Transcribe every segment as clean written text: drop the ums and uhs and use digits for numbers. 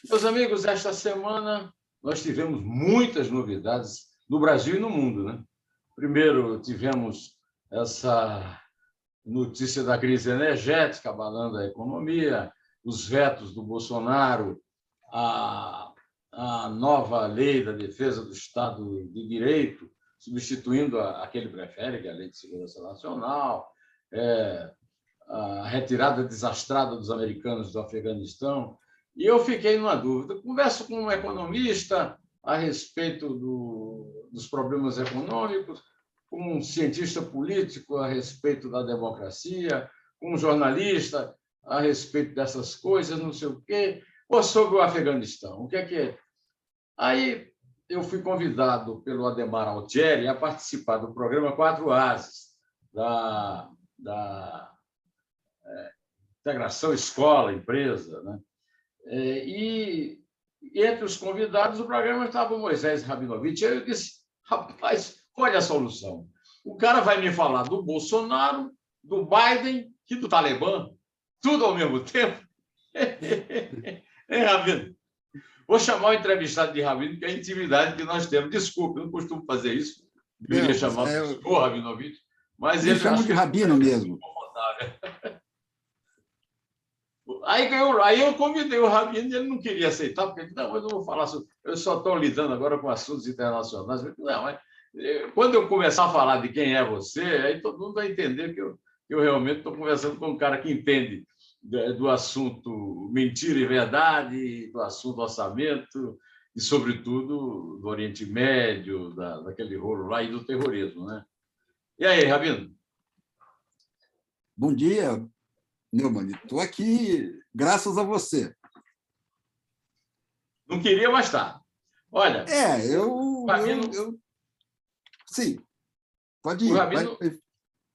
Meus amigos, esta semana nós tivemos muitas novidades no Brasil e no mundo, né? Primeiro, tivemos essa notícia da crise energética abalando a economia, os vetos do Bolsonaro, a nova lei da defesa do Estado de Direito, substituindo aquele prefere, que é a Lei de Segurança Nacional, a retirada desastrada dos americanos do Afeganistão. E eu fiquei numa dúvida. Converso com um economista a respeito dos problemas econômicos, com um cientista político a respeito da democracia, com um jornalista a respeito dessas coisas, não sei o quê, ou sobre o Afeganistão. O que é? Aí eu fui convidado pelo Adhemar Altieri a participar do programa Quatro Ases, da integração escola-empresa, né? E entre os convidados do programa estava o Moisés Rabinovich. Eu disse, rapaz, olha a solução. O cara vai me falar do Bolsonaro, do Biden e do Talibã, tudo ao mesmo tempo. Hein, Rabino? Vou chamar o entrevistado de Rabino, que é a intimidade que nós temos. Desculpe, eu não costumo fazer isso. Deveria chamar o Rabinovich, mas ele chama de Rabino mesmo. Aí eu convidei o Rabino e ele não queria aceitar, porque ele disse, não, mas eu vou falar sobre... Eu só estou lidando agora com assuntos internacionais. Eu disse, não, mas quando eu começar a falar de quem é você, aí todo mundo vai entender que eu realmente estou conversando com um cara que entende do assunto mentira e verdade, do assunto orçamento e, sobretudo, do Oriente Médio, daquele rolo lá e do terrorismo, né? E aí, Rabino? Bom dia, Neumann. Estou aqui graças a você. Não queria, mas está. Olha... Sim, pode ir. O Rabino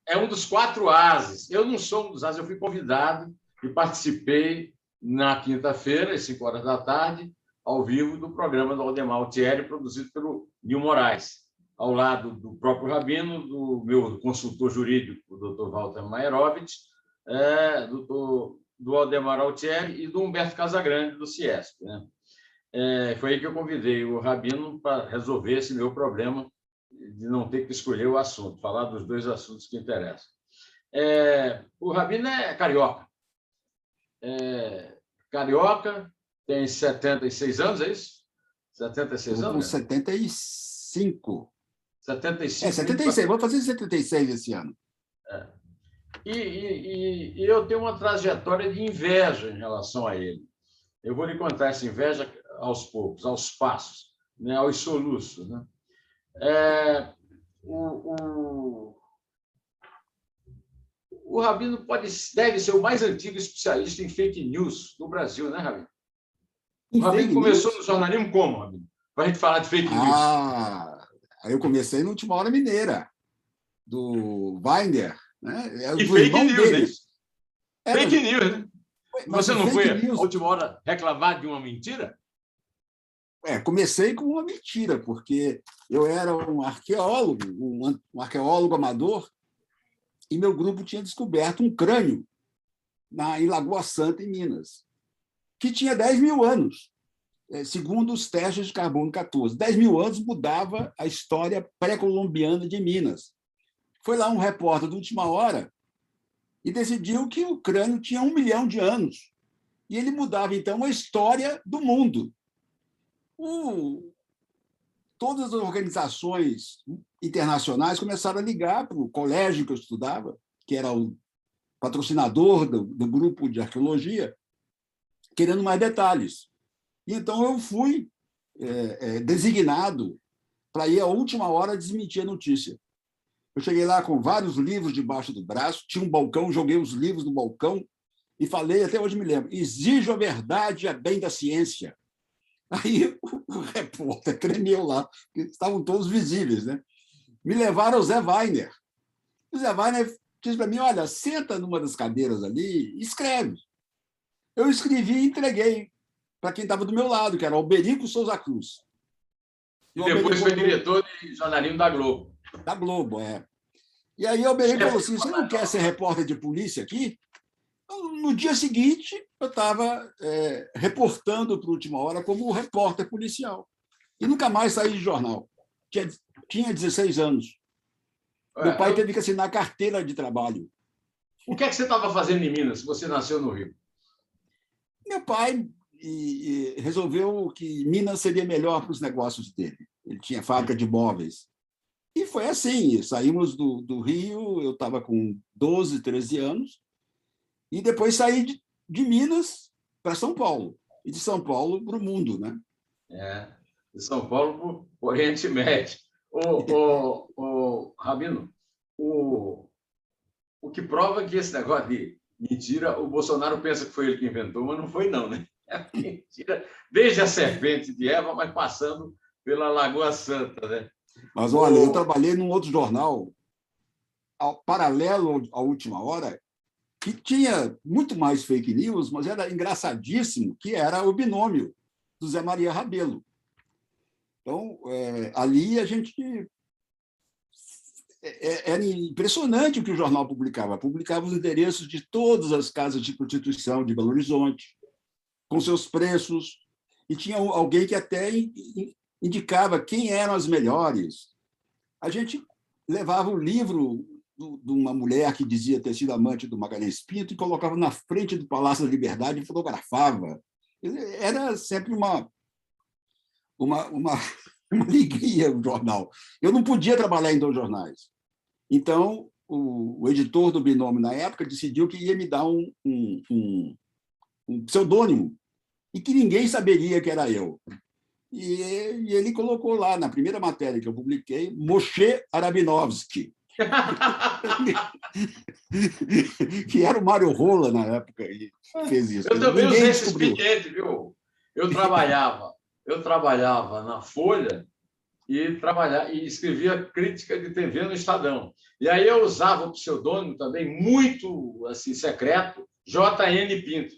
é um dos quatro ases. Eu não sou um dos ases, eu fui convidado e participei na quinta-feira, às 5 horas da tarde, ao vivo, do programa do Adhemar Altieri, produzido pelo Nil Moraes, ao lado do próprio Rabino, do meu consultor jurídico, o doutor Walter Maierovitch, do Adhemar Altieri e do Humberto Casagrande, do Ciesp, né? Foi aí que eu convidei o Rabino para resolver esse meu problema de não ter que escolher o assunto, falar dos dois assuntos que interessam. O Rabino é carioca. Carioca, tem 76 anos, é isso? 76 anos? Com 75. 75. 76, vou fazer 76 esse ano. E eu tenho uma trajetória de inveja em relação a ele. Eu vou lhe contar essa inveja aos poucos, aos passos, né, aos soluços, né? O Rabino deve ser o mais antigo especialista em fake news do Brasil, né, Rabino? O Rabino começou no jornalismo como, Rabino? Para a gente falar de fake news. Eu comecei no Última Hora Mineira, do Weiner. Né? E fake news, né? Fake news, né? Mas você não foi à última hora reclamar de uma mentira? Comecei com uma mentira, porque eu era um arqueólogo amador, e meu grupo tinha descoberto um crânio em Lagoa Santa, em Minas, que tinha 10 mil anos, segundo os testes de carbono 14. 10 mil anos mudava a história pré-colombiana de Minas. Foi lá um repórter da Última Hora e decidiu que o crânio tinha 1 milhão de anos. E ele mudava, então, a história do mundo. Todas as organizações internacionais começaram a ligar para o colégio que eu estudava, que era o patrocinador do grupo de arqueologia, querendo mais detalhes. E então eu fui designado para ir à Última Hora desmentir a notícia. Eu cheguei lá com vários livros debaixo do braço, tinha um balcão, joguei os livros no balcão e falei, até hoje me lembro, exijo a verdade a bem da ciência. Aí o repórter tremeu lá, porque estavam todos visíveis, né? Me levaram ao Zé Weiner. O Zé Weiner disse para mim, olha, senta numa das cadeiras ali e escreve. Eu escrevi e entreguei para quem estava do meu lado, que era Alberico Souza Cruz. E depois foi diretor de jornalismo da Globo. Da Globo, E aí o Alberico falou assim, você não quer ser repórter de polícia aqui? No dia seguinte, eu estava reportando para a Última Hora como repórter policial. E nunca mais saí de jornal. Tinha 16 anos. Meu pai teve que assinar carteira de trabalho. O que é que você estava fazendo em Minas, se você nasceu no Rio? Meu pai resolveu que Minas seria melhor para os negócios dele. Ele tinha fábrica de móveis. E foi assim, saímos do Rio, eu estava com 12, 13 anos, e depois saí de Minas para São Paulo, e de São Paulo para o mundo, né? De São Paulo para o Oriente Médio. Rabino, o que prova que esse negócio de mentira, o Bolsonaro pensa que foi ele que inventou, mas não foi não, né? É mentira, desde a serpente de Eva, mas passando pela Lagoa Santa, né? Mas, olha, eu trabalhei num outro jornal, paralelo à Última Hora, que tinha muito mais fake news, mas era engraçadíssimo, que era o binômio do Zé Maria Rabelo. Então, ali a gente... Era impressionante o que o jornal publicava. Publicava os endereços de todas as casas de prostituição de Belo Horizonte, com seus preços, e tinha alguém que até indicava quem eram as melhores. A gente levava o livro de uma mulher que dizia ter sido amante do Magalhães Pinto e colocava na frente do Palácio da Liberdade e fotografava. Era sempre uma alegria o jornal. Eu não podia trabalhar em 2 jornais. Então, o editor do Binômio, na época, decidiu que ia me dar um pseudônimo e que ninguém saberia que era eu. E ele colocou lá, na primeira matéria que eu publiquei, Moshe Arabinovski, que era o Mário Rola na época, e fez isso. Eu também usei esse expediente, viu? Eu trabalhava na Folha e escrevia crítica de TV no Estadão. E aí eu usava o pseudônimo também, muito assim, secreto, J.N. Pinto.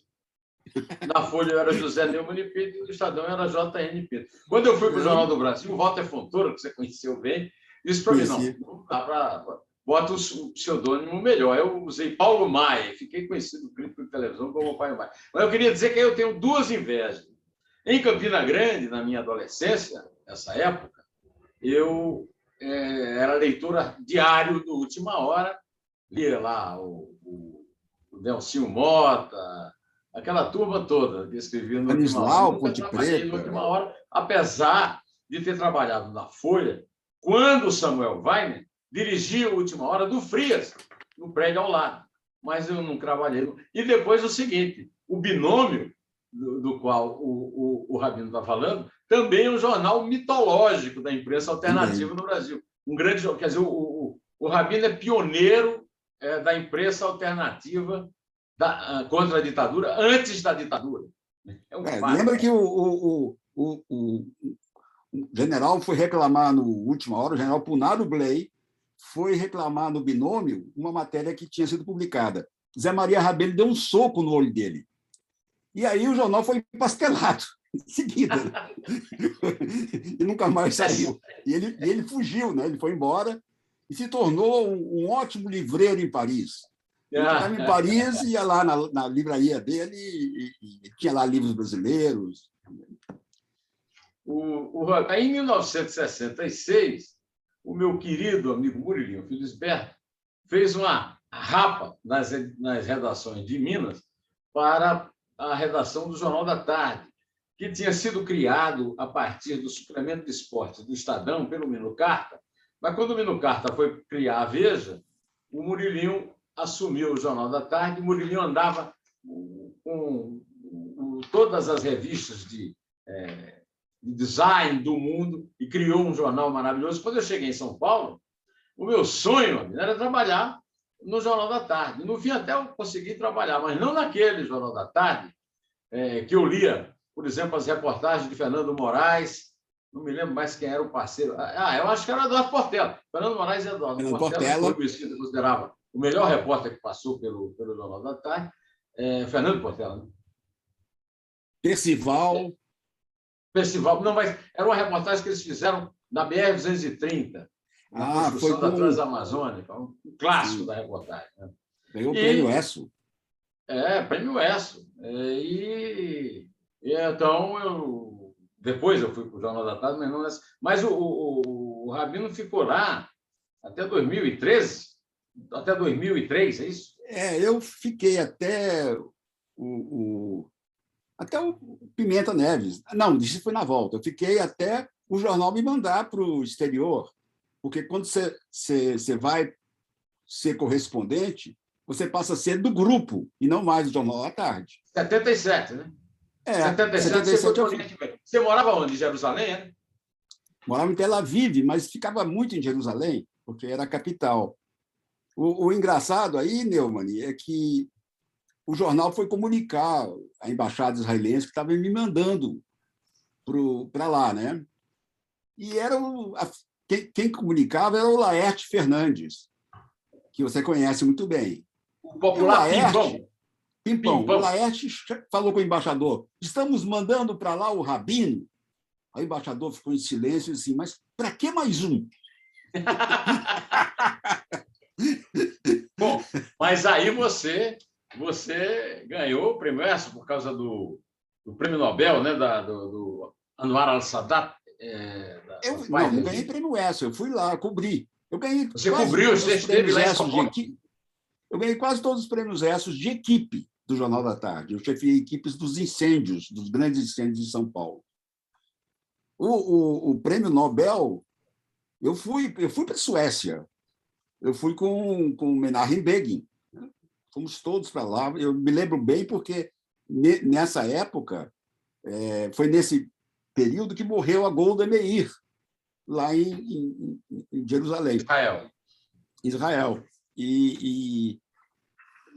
Na Folha eu era José Neumann Pinto e no Estadão eu era J.N. Pinto. Quando eu fui para o Jornal do Brasil, o Walter Fontoura, que você conheceu bem, disse para mim, não dá para... Bota o pseudônimo melhor. Eu usei Paulo Maia, fiquei conhecido crítico de televisão como Paulo Maia. Mas eu queria dizer que eu tenho 2 invejas. Em Campina Grande, na minha adolescência, nessa época, eu era leitora diário do Última Hora, lia lá o Nelsinho Mota, aquela turma toda que escrevia no Última Hora. Eu nunca trabalhei no Última Hora, apesar de ter trabalhado na Folha, quando o Samuel Weiner dirigia o Última Hora do Frias, no prédio ao lado. Mas eu não trabalhei. E depois o seguinte, o Binômio, do qual o Rabino está falando, também é um jornal mitológico da imprensa alternativa no Brasil. Grande, quer dizer, o Rabino é pioneiro da imprensa alternativa contra a ditadura, antes da ditadura. Lembra que o general foi reclamar no Última Hora, o general Punaro Bley foi reclamar no Binômio uma matéria que tinha sido publicada. Zé Maria Rabelo deu um soco no olho dele. E aí o jornal foi empastelado em seguida. E nunca mais saiu. E ele fugiu, né? Ele foi embora e se tornou um ótimo livreiro em Paris. Ele estava em Paris, ia lá na livraria dele e tinha lá livros brasileiros. Em 1966, o meu querido amigo Murilinho Felisberto fez uma rapa nas redações de Minas para a redação do Jornal da Tarde, que tinha sido criado a partir do suplemento de esportes do Estadão pelo Mino Carta, mas quando o Mino Carta foi criar a Veja, o Murilinho assumiu o Jornal da Tarde, o Murilinho andava com todas as revistas de design do mundo e criou um jornal maravilhoso. Quando eu cheguei em São Paulo, o meu sonho era trabalhar no Jornal da Tarde. No fim, até eu consegui trabalhar, mas não naquele Jornal da Tarde, que eu lia, por exemplo, as reportagens de Fernando Moraes, não me lembro mais quem era o parceiro. Eu acho que era Eduardo Portela. Fernando Moraes e Eduardo Portela, foi o Mesquita considerava o melhor repórter que passou pelo Jornal da Tarde. Fernando Portela. Né? Percival, não, mas era uma reportagem que eles fizeram na BR-230, na construção da Transamazônica, um clássico da reportagem. Né? Ganhou o prêmio ESSO. Prêmio ESSO. Então, depois eu fui para o Jornal da Tarde, mas não nessa. Mas o Rabino ficou lá até 2013, até 2003, é isso? Eu fiquei até o Pimenta Neves. Não, isso foi na volta. Eu fiquei até o jornal me mandar para o exterior, porque quando você vai ser correspondente, você passa a ser do grupo e não mais do Jornal da Tarde. 77, né? 77 você foi 77 para o Oriente Médio. Você morava onde? Em Jerusalém, né? Morava em Tel Aviv, mas ficava muito em Jerusalém, porque era a capital. O engraçado aí, Neumann, é que o jornal foi comunicar à embaixada israelense que estava me mandando para lá, né? E quem comunicava era o Laerte Fernandes, que você conhece muito bem. O E o popular Laerte, Pimpão. o Laerte falou com o embaixador: estamos mandando para lá o Rabino. O embaixador ficou em silêncio e disse: mas para que mais um? Bom, mas aí você ganhou o prêmio ESSO por causa do prêmio Nobel, né, do Anwar al-Sadat. Não ganhei prêmio ESSO, eu fui lá, cobri. Eu ganhei Você cobriu, você esteve lá em São Paulo. Eu ganhei quase todos os prêmios ESSOs de equipe do Jornal da Tarde. Eu chefiei equipes dos incêndios, dos grandes incêndios de São Paulo. O prêmio Nobel, eu fui para a Suécia. Eu fui com Menachem Begin. Fomos todos para lá. Eu me lembro bem porque, nessa época, foi nesse período que morreu a Golda Meir, lá em Jerusalém. Israel. E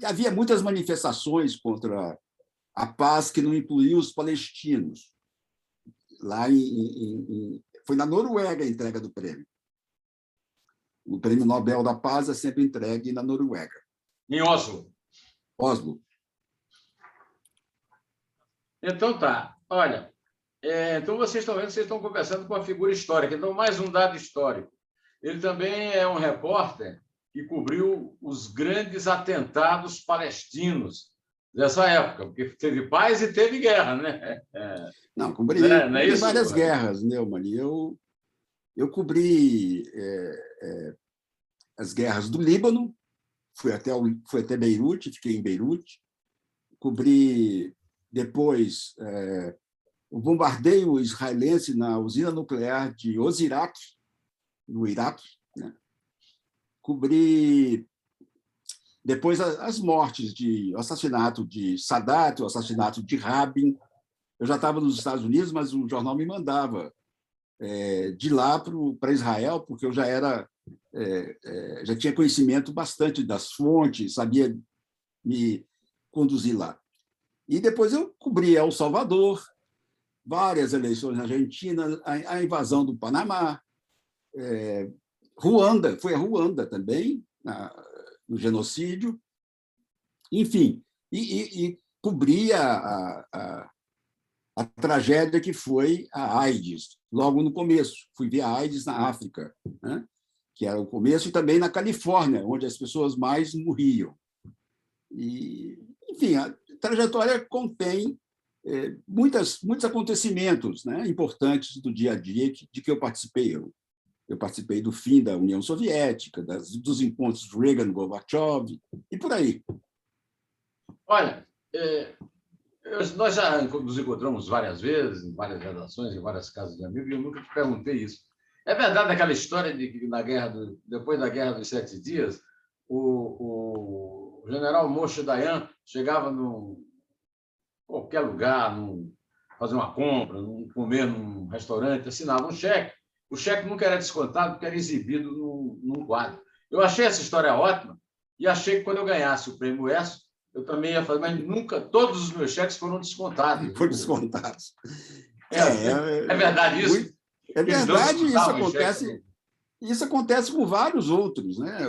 havia muitas manifestações contra a paz que não incluía os palestinos. Lá foi na Noruega a entrega do prêmio. O Prêmio Nobel da Paz é sempre entregue na Noruega. Em Oslo. Oslo. Então tá. Olha, então vocês estão vendo que vocês estão conversando com uma figura histórica. Então, mais um dado histórico. Ele também é um repórter que cobriu os grandes atentados palestinos dessa época, porque teve paz e teve guerra, né? Não, cobri várias guerras, Neumann. Eu cobri as guerras do Líbano, fui até Beirute, fiquei em Beirute, cobri depois o bombardeio israelense na usina nuclear de Osirak, no Iraque, né? Cobri depois as mortes, o assassinato de Sadat, o assassinato de Rabin. Eu já estava nos Estados Unidos, mas o jornal me mandava de lá para Israel, porque eu já tinha conhecimento bastante das fontes, sabia me conduzir lá. E depois eu cobri El Salvador, várias eleições na Argentina, a invasão do Panamá, Ruanda, foi a Ruanda também, no genocídio, enfim, e cobri a tragédia que foi a AIDS, logo no começo. Fui ver a AIDS na África, né? Que era o começo, e também na Califórnia, onde as pessoas mais morriam. Enfim, a trajetória contém muitos acontecimentos, né, importantes do dia a dia de que eu participei. Eu participei do fim da União Soviética, dos encontros Reagan-Gorbachev, e por aí. Olha, nós já nos encontramos várias vezes, em várias redações, em várias casas de amigos, e eu nunca te perguntei isso. É verdade aquela história de que depois da Guerra dos 7 Dias, o general Moshe Dayan chegava em qualquer lugar, fazer uma compra, comer num restaurante, assinava um cheque. O cheque nunca era descontado, porque era exibido num quadro. Eu achei essa história ótima e achei que quando eu ganhasse o prêmio ESSO, eu também ia fazer, mas nunca todos os meus cheques foram descontados. Foram descontados. É verdade isso? É verdade, isso acontece com vários outros, né?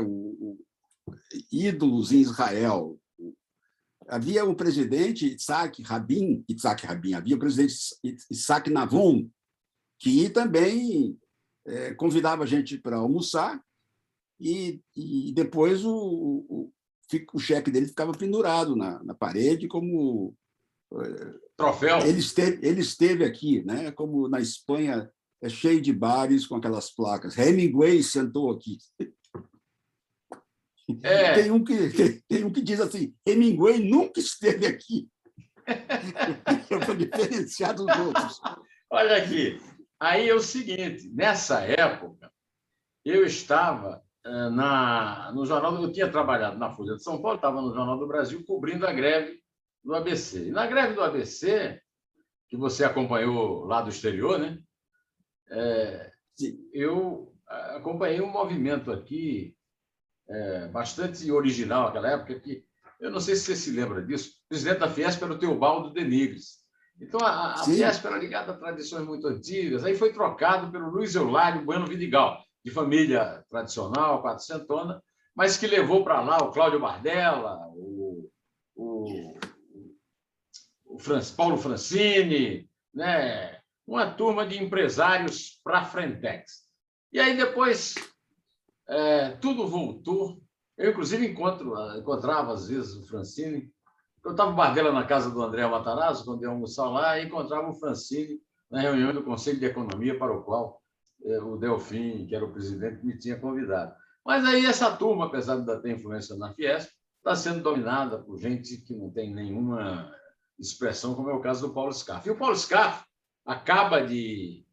Ídolos em Israel. Havia o presidente Yitzhak Rabin, havia o presidente Yitzhak Navon, que também convidava a gente para almoçar e depois o cheque dele ficava pendurado na parede como Troféu. Ele esteve aqui, né? Como na Espanha é cheio de bares com aquelas placas. Hemingway sentou aqui. Tem um que diz assim: Hemingway nunca esteve aqui. Eu vou diferenciar dos outros. Olha aqui. Aí é o seguinte: nessa época, eu estava no Jornal, eu tinha trabalhado na Folha de São Paulo, estava no Jornal do Brasil, cobrindo a greve do ABC. E na greve do ABC, que você acompanhou lá do exterior, né? Eu acompanhei um movimento aqui bastante original naquela época, que eu não sei se você se lembra disso, o presidente da Fiesp era o Teobaldo de Nigris. Então, a Fiesp era ligada a tradições muito antigas, aí foi trocado pelo Luiz Eulário Bueno Vidigal, de família tradicional, quatrocentona, mas que levou para lá o Cláudio Bardella, o Paulo Francini, né? Uma turma de empresários para a Frentex. E aí depois tudo voltou. Eu, inclusive, encontrava, às vezes, o Francini. Eu estava Bardella na casa do André Matarazzo, quando eu ia almoçar lá, e encontrava o Francini na reunião do Conselho de Economia, para o qual o Delfim, que era o presidente, me tinha convidado. Mas aí essa turma, apesar de ainda ter influência na Fiesp, está sendo dominada por gente que não tem nenhuma expressão, como é o caso do Paulo Scaff. E o Paulo Scaff acaba de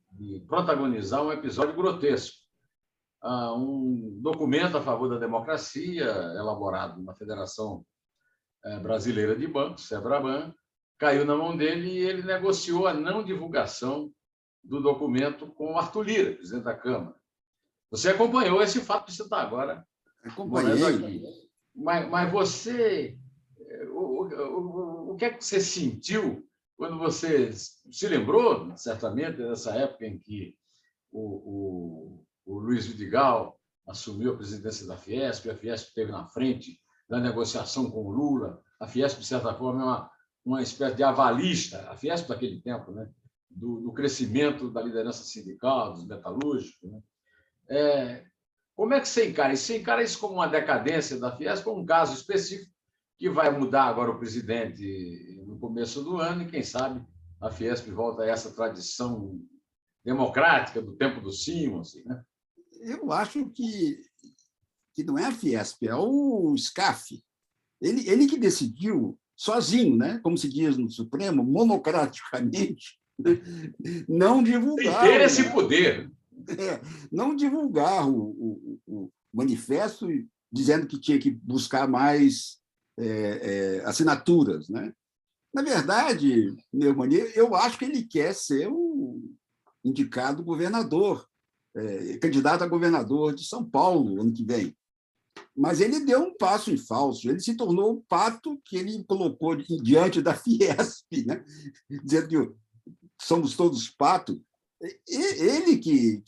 protagonizar um episódio grotesco. Um documento a favor da democracia, elaborado na Federação Brasileira de Bancos, FEBRABAN, caiu na mão dele e ele negociou a não divulgação do documento com o Arthur Lira, presidente da Câmara. Você acompanhou esse fato que você está agora acompanhando aqui. Mas você... O que é que você sentiu quando você se lembrou, certamente, dessa época em que o Luiz Vidigal assumiu a presidência da Fiesp, a Fiesp esteve na frente da negociação com o Lula, a Fiesp, de certa forma, é uma espécie de avalista, a Fiesp daquele tempo, né? do crescimento da liderança sindical, dos metalúrgicos. Né? Como é que você encara isso? Você encara isso como uma decadência da Fiesp, como um caso específico que vai mudar agora o presidente no começo do ano e, quem sabe, a Fiesp volta a essa tradição democrática do tempo do Simons, assim, né? Eu acho que não é a Fiesp, é o Scaff. Ele que decidiu sozinho, né? Como se diz no Supremo, monocraticamente, não divulgar. Sem ter esse poder. Não divulgar o manifesto, dizendo que tinha que buscar mais assinaturas, né? Na verdade, Neumann, eu acho que ele quer ser o indicado governador, candidato a governador de São Paulo ano que vem. Mas ele deu um passo em falso, ele se tornou o pato que ele colocou diante da Fiesp, né? Dizendo que somos todos pato. Ele que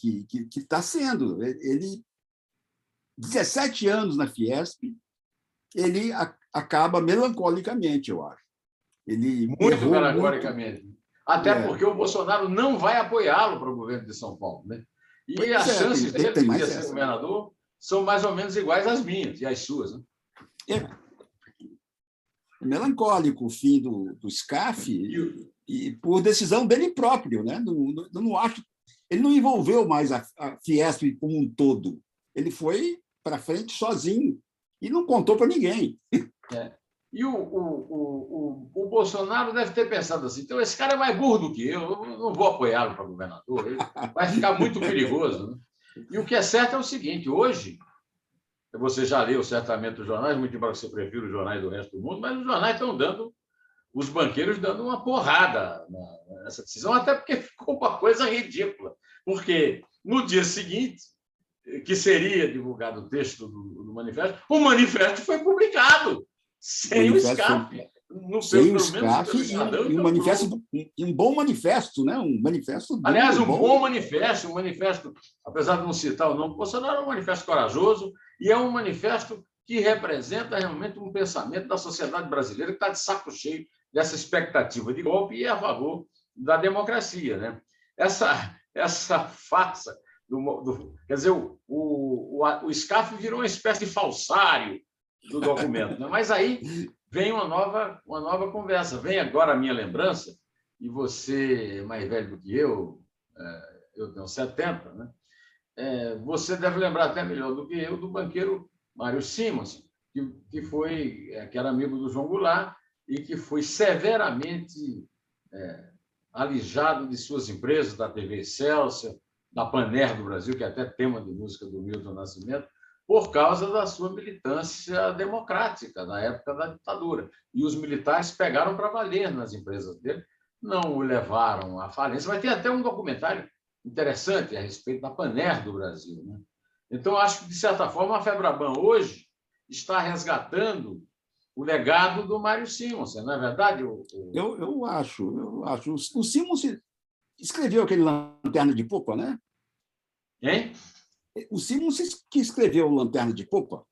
está sendo. Ele, 17 anos na Fiesp, ele acaba melancolicamente, eu acho. Ele muito melancolicamente. Até porque o Bolsonaro não vai apoiá-lo para o governo de São Paulo. Né? E as chances dele de ser governador são mais ou menos iguais às minhas e às suas. Né? Melancólico o fim do Scaff e por decisão dele próprio. Né? Não acho, ele não envolveu mais a Fiesp como um todo. Ele foi para frente sozinho e não contou para ninguém. E o Bolsonaro deve ter pensado assim, então esse cara é mais burro do que eu não vou apoiá-lo para governador, ele vai ficar muito perigoso. Né? E o que é certo é o seguinte, hoje, você já leu certamente os jornais, muito embora você prefira os jornais do resto do mundo, mas os jornais estão dando, os banqueiros dando uma porrada nessa decisão, até porque ficou uma coisa ridícula, porque no dia seguinte, que seria divulgado o texto do manifesto, o manifesto foi publicado. Sem o Scaff. Sem o Scaff e um bom manifesto, né? Um manifesto. Aliás, um bom manifesto, apesar de não citar o nome do Bolsonaro, é um manifesto corajoso e é um manifesto que representa realmente um pensamento da sociedade brasileira que está de saco cheio dessa expectativa de golpe e é a favor da democracia. Né? Essa farsa quer dizer, o Scaff virou uma espécie de falsário do documento. Né? Mas aí vem uma nova conversa. Vem agora a minha lembrança, e você é mais velho do que eu tenho 70, né? Você deve lembrar até melhor do que eu do banqueiro Mário Simonsen, que era amigo do João Goulart e que foi severamente alijado de suas empresas, da TV Excelsior, da Paner do Brasil, que é até tema de música do Milton Nascimento, por causa da sua militância democrática na época da ditadura. E os militares pegaram para valer nas empresas dele, não o levaram à falência. Mas tem até um documentário interessante a respeito da Paner do Brasil. Né? Então, acho que, de certa forma, a Febraban hoje está resgatando o legado do Mário Simonsen, não é verdade? Eu acho. O Simonsen escreveu aquele Lanterna de Popa, né? Hein? O Simonsen que escreveu Lanterna de Popa.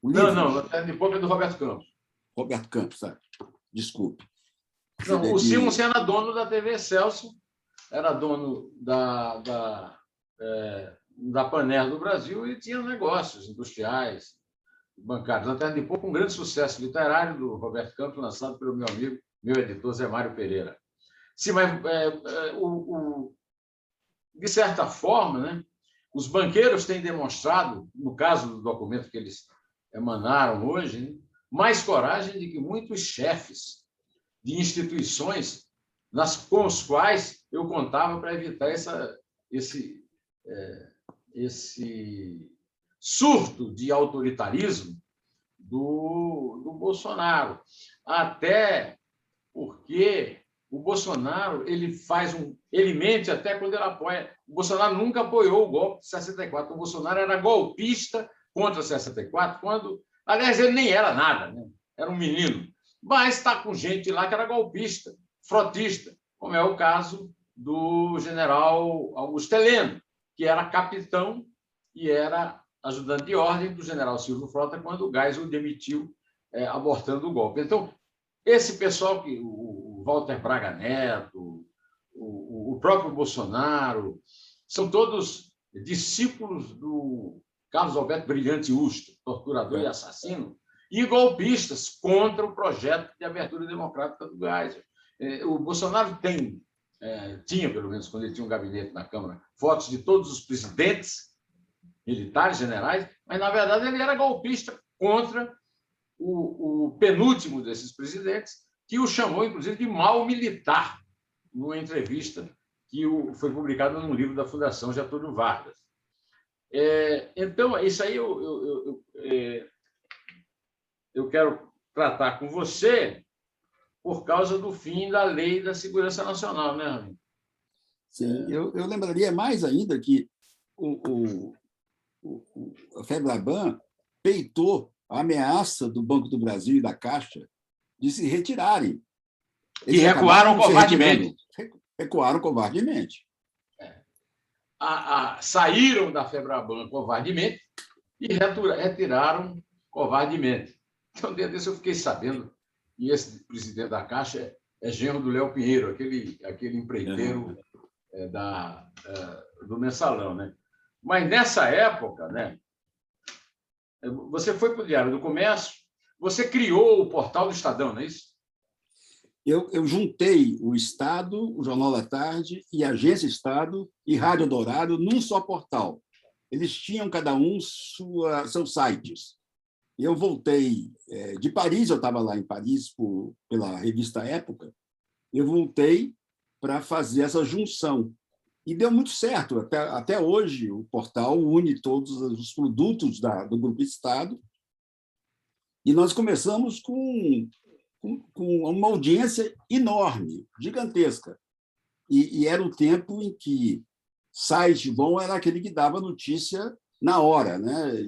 Não, Lanterna de Popa é do Roberto Campos. Roberto Campos, sabe? Desculpe. Não, o Simonsen era dono da TV Excelsior, era dono da Paner do Brasil e tinha negócios industriais, bancários. Lanterna de Popa, um grande sucesso literário do Roberto Campos, lançado pelo meu amigo, meu editor, Zé Mário Pereira. Sim, mas, de certa forma, né, os banqueiros têm demonstrado, no caso do documento que eles emanaram hoje, né, mais coragem do que muitos chefes de instituições com os quais eu contava para evitar esse surto de autoritarismo do Bolsonaro. Até porque o Bolsonaro ele mente até quando ele apoia. O Bolsonaro nunca apoiou o golpe de 64. O Bolsonaro era golpista contra 64, quando, aliás, ele nem era nada, né? Era um menino. Mas está com gente lá que era golpista, frotista, como é o caso do general Augusto Heleno, que era capitão e era ajudante de ordem do general Silvio Frota quando o Geisel o demitiu, abortando o golpe. Então, esse pessoal, o Walter Braga Neto, o próprio Bolsonaro, são todos discípulos do Carlos Alberto Brilhante Ustra, torturador e assassino, e golpistas contra o projeto de abertura democrática do Geisel. O Bolsonaro tinha, pelo menos quando ele tinha um gabinete na Câmara, fotos de todos os presidentes militares, generais, mas, na verdade, ele era golpista contra o penúltimo desses presidentes, que o chamou, inclusive, de mau militar, numa entrevista que foi publicada num livro da Fundação Getúlio Vargas. Então, isso aí eu quero tratar com você por causa do fim da Lei da Segurança Nacional, né, Ramin? Sim, eu lembraria mais ainda que a Febraban peitou a ameaça do Banco do Brasil e da Caixa de se retirarem. Eles recuaram covardemente. Recuaram covardemente. Saíram da Febraban covardemente e retiraram covardemente. Então, desde isso eu fiquei sabendo, e esse presidente da Caixa é genro do Léo Pinheiro, aquele empreiteiro do Mensalão. Né? Mas, nessa época, né, você foi para o Diário do Comércio, você criou o portal do Estadão, não é isso? Eu juntei o Estado, o Jornal da Tarde, e a Agência Estado e Rádio Dourado num só portal. Eles tinham cada um seus sites. Eu voltei de Paris, eu estava lá em Paris pela revista Época, eu voltei para fazer essa junção. E deu muito certo. Até hoje, o portal une todos os produtos do Grupo Estado. E nós começamos com uma audiência enorme, gigantesca. E era o tempo em que site bom era aquele que dava notícia na hora, né?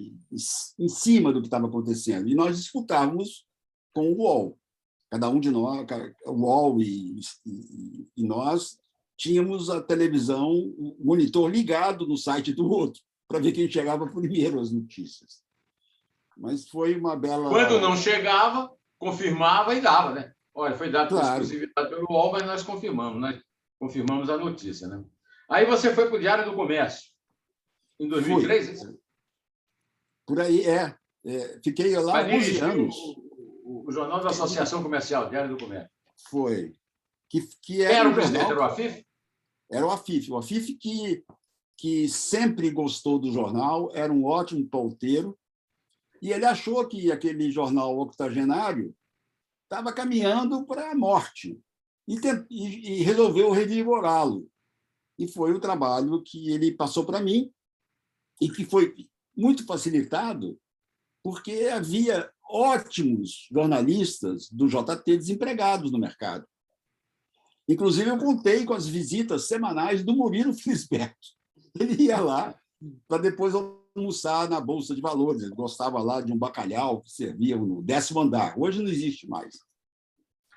Em cima do que estava acontecendo. E nós disputávamos com o UOL. Cada um de nós, o UOL e nós, tínhamos a televisão, o monitor ligado no site do outro, para ver quem chegava primeiro as notícias. Mas foi uma bela... Quando não chegava, confirmava e dava, né? Olha, foi dado com exclusividade pelo UOL, mas nós confirmamos a notícia, né? Aí você foi para o Diário do Comércio, em 2003? Por aí, Fiquei lá Mas 11 dirigiu anos. o Jornal da Associação Comercial, Diário do Comércio. Foi. Que Quem era era um o presidente? jornal... Era o Afif? Era o Afif que sempre gostou do jornal, era um ótimo pauteiro, e ele achou que aquele jornal octogenário estava caminhando para a morte e resolveu revigorá-lo. E foi o trabalho que ele passou para mim e que foi muito facilitado porque havia ótimos jornalistas do JT desempregados no mercado. Inclusive, eu contei com as visitas semanais do Murilo Felisberto. Ele ia lá para depois almoçar na Bolsa de Valores. Ele gostava lá de um bacalhau que servia no 10º andar. Hoje não existe mais.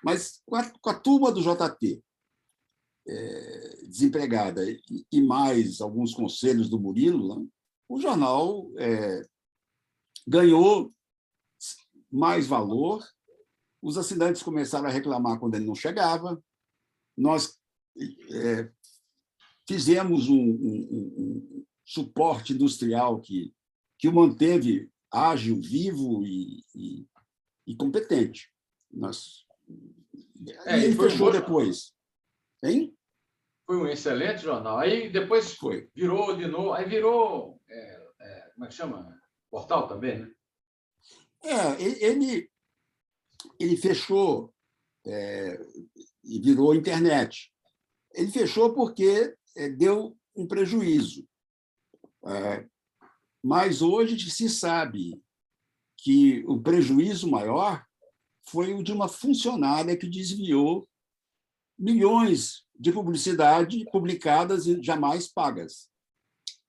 Mas com a turma do JT, desempregada, e mais alguns conselhos do Murilo, né, o jornal ganhou mais valor, os assinantes começaram a reclamar quando ele não chegava, nós fizemos um suporte industrial que o manteve ágil, vivo e competente. E ele fechou depois. Hein? Foi um excelente jornal. Aí depois virou de novo, aí virou, como é que chama? Portal também, né? Ele fechou e virou internet. Ele fechou porque deu um prejuízo. Mas hoje se sabe que o prejuízo maior foi o de uma funcionária que desviou milhões de publicidade publicadas e jamais pagas.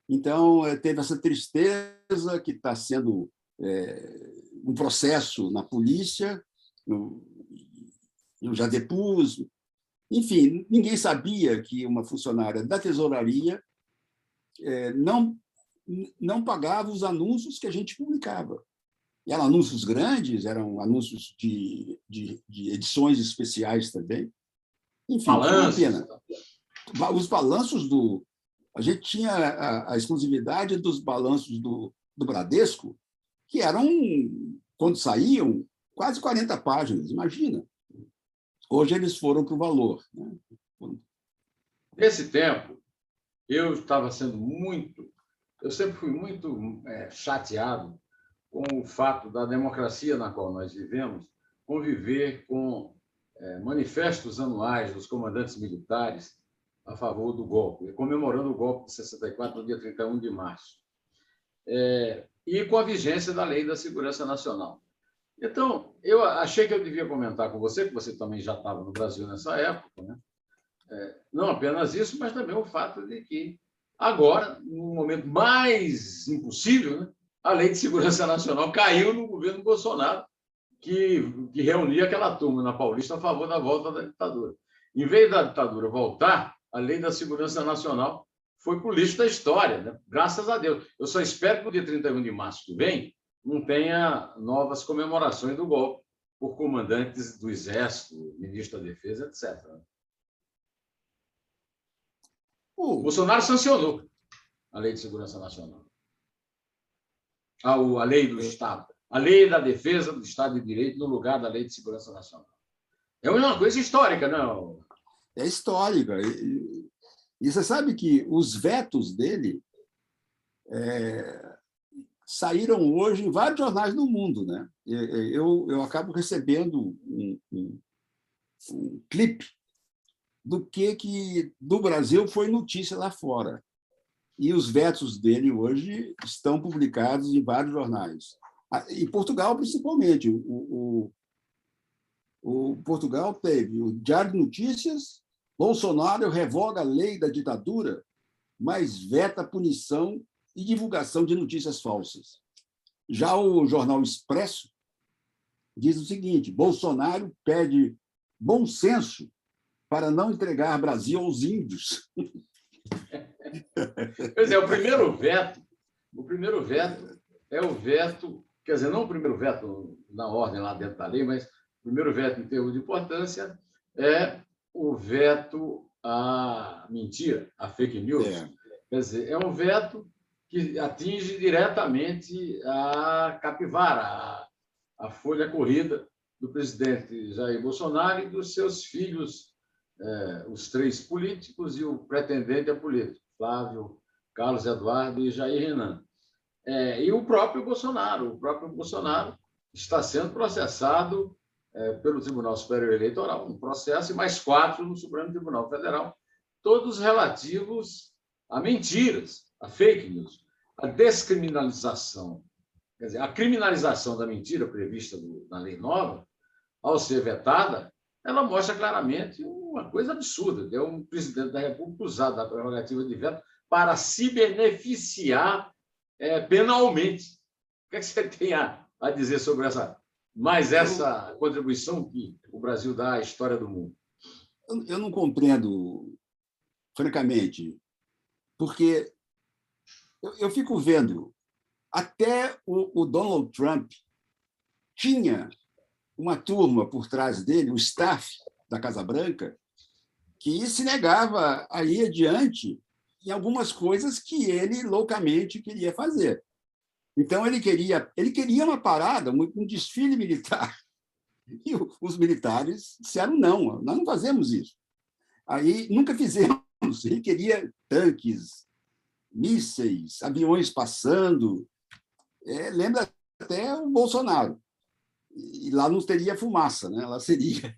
Então, teve essa tristeza que está sendo um processo na polícia, eu já depus. Enfim, ninguém sabia que uma funcionária da tesouraria não pagava os anúncios que a gente publicava. E eram anúncios grandes, eram anúncios de edições especiais também. Enfim, foi uma pena. Os balanços a gente tinha a exclusividade dos balanços do Bradesco, que eram, quando saíam, quase 40 páginas, imagina. Hoje eles foram para o valor. Né? Nesse tempo, eu estava sendo eu sempre fui muito chateado com o fato da democracia na qual nós vivemos conviver com manifestos anuais dos comandantes militares a favor do golpe, comemorando o golpe de 64 no dia 31 de março, e com a vigência da Lei da Segurança Nacional. Então, eu achei que eu devia comentar com você, que você também já estava no Brasil nessa época, né? Não apenas isso, mas também o fato de que agora, no momento mais impossível, né, a Lei de Segurança Nacional caiu no governo Bolsonaro, que reunia aquela turma na Paulista a favor da volta da ditadura. Em vez da ditadura voltar, a Lei da Segurança Nacional foi para o lixo da história, né? Graças a Deus. Eu só espero que no dia 31 de março que vem não tenha novas comemorações do golpe por comandantes do Exército, ministro da Defesa, etc. O Bolsonaro sancionou a Lei de Segurança Nacional, a Lei do Estado, a Lei da Defesa do Estado de Direito no lugar da Lei de Segurança Nacional. É uma coisa histórica, não? É histórica. E você sabe que os vetos dele saíram hoje em vários jornais do mundo, né? Eu acabo recebendo um clipe do que do Brasil foi notícia lá fora. E os vetos dele hoje estão publicados em vários jornais. Em Portugal, principalmente. O Portugal teve o Diário de Notícias, Bolsonaro revoga a lei da ditadura, mas veta a punição e divulgação de notícias falsas. Já o jornal Expresso diz o seguinte: Bolsonaro pede bom senso para não entregar Brasil aos índios. Pois é, o primeiro veto é o veto, quer dizer, não o primeiro veto na ordem lá dentro da lei, mas o primeiro veto em termos de importância é o veto à mentira, à fake news. Quer dizer, é um veto que atinge diretamente a capivara, a folha corrida do presidente Jair Bolsonaro e dos seus filhos, os 3 políticos e o pretendente a político, Flávio, Carlos Eduardo e Jair Renan. E o próprio Bolsonaro está sendo processado pelo Tribunal Superior Eleitoral, um processo, e mais 4 no Supremo Tribunal Federal, todos relativos a mentiras, a fake news, a descriminalização. Quer dizer, a criminalização da mentira prevista na lei nova, ao ser vetada, ela mostra claramente uma coisa absurda, que é um presidente da República usar da prerrogativa de veto para se beneficiar penalmente. O que você tem a dizer sobre essa contribuição que o Brasil dá à história do mundo? Eu não compreendo, francamente, porque eu fico vendo, até o Donald Trump tinha uma turma por trás dele, o staff da Casa Branca, que se negava a ir adiante em algumas coisas que ele loucamente queria fazer. Então, ele queria uma parada, um desfile militar. E os militares disseram, não, nós não fazemos isso. Aí, nunca fizemos. Ele queria tanques, mísseis, aviões passando. Lembra até o Bolsonaro. E lá não teria fumaça, né? Lá seria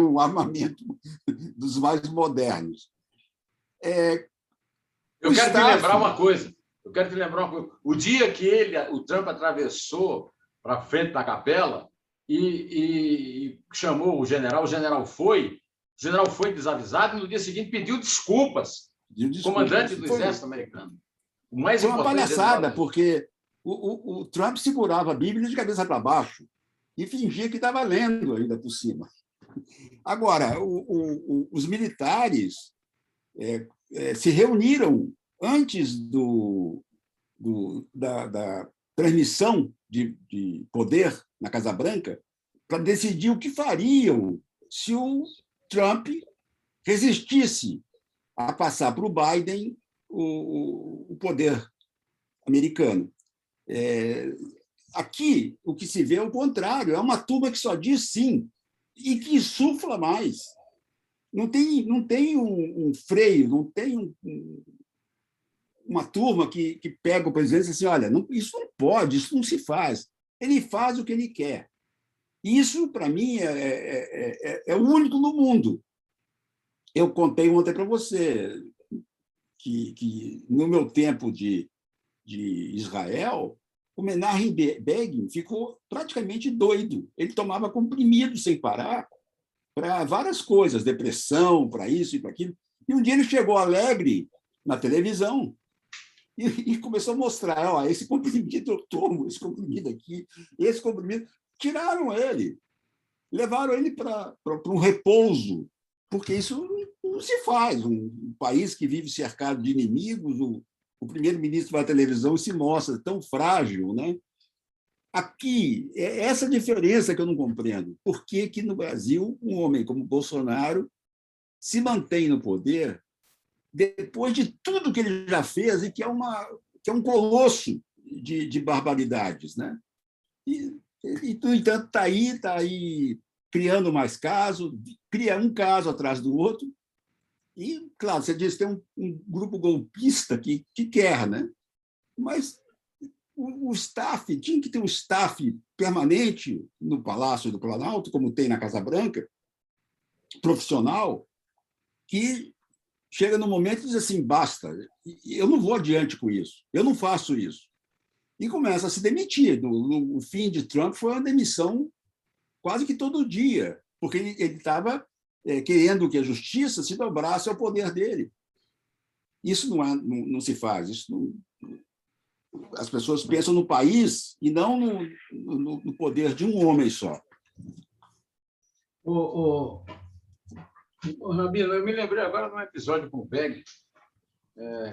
um armamento dos mais modernos. Eu quero te lembrar uma coisa. O dia que o Trump atravessou para frente da capela e chamou o general foi desavisado e no dia seguinte pediu desculpas. Comandante do exército americano. O mais foi uma palhaçada, porque o Trump segurava a Bíblia de cabeça para baixo e fingia que estava lendo ainda por cima. Agora, os militares se reuniram antes da transmissão de poder na Casa Branca para decidir o que fariam se o Trump resistisse a passar para o Biden o poder americano. Aqui, o que se vê é o contrário, é uma turma que só diz sim e que insufla mais. Não tem um freio, não tem uma turma que pega o presidente e diz assim, olha, isso não pode, isso não se faz. Ele faz o que ele quer. Isso, para mim, é o único no mundo. Eu contei ontem para você que no meu tempo de Israel, o Menachem Begin ficou praticamente doido. Ele tomava comprimido sem parar para várias coisas, depressão, para isso e para aquilo. E um dia ele chegou alegre na televisão e começou a mostrar, ó, esse comprimido eu tomo, esse comprimido aqui, esse comprimido. Tiraram ele, levaram ele para um repouso, porque isso não se faz. Um país que vive cercado de inimigos, o primeiro-ministro vai à televisão e se mostra tão frágil, né? Aqui, é essa diferença que eu não compreendo. Por que no Brasil um homem como Bolsonaro se mantém no poder depois de tudo que ele já fez e que é um colosso de barbaridades, né? E, no entanto, está aí criando mais casos, cria um caso atrás do outro. E, claro, você diz que tem um grupo golpista que quer, né? Mas o staff, tinha que ter um staff permanente no Palácio do Planalto, como tem na Casa Branca, profissional, que chega no momento e diz assim, basta, eu não vou adiante com isso, eu não faço isso. E começa a se demitir. No fim de Trump foi uma demissão quase que todo dia, porque ele estava querendo que a justiça se dobrasse ao poder dele. Isso não se faz. As pessoas pensam no país e não no poder de um homem só. Rabino, eu me lembrei agora de um episódio com o Begin,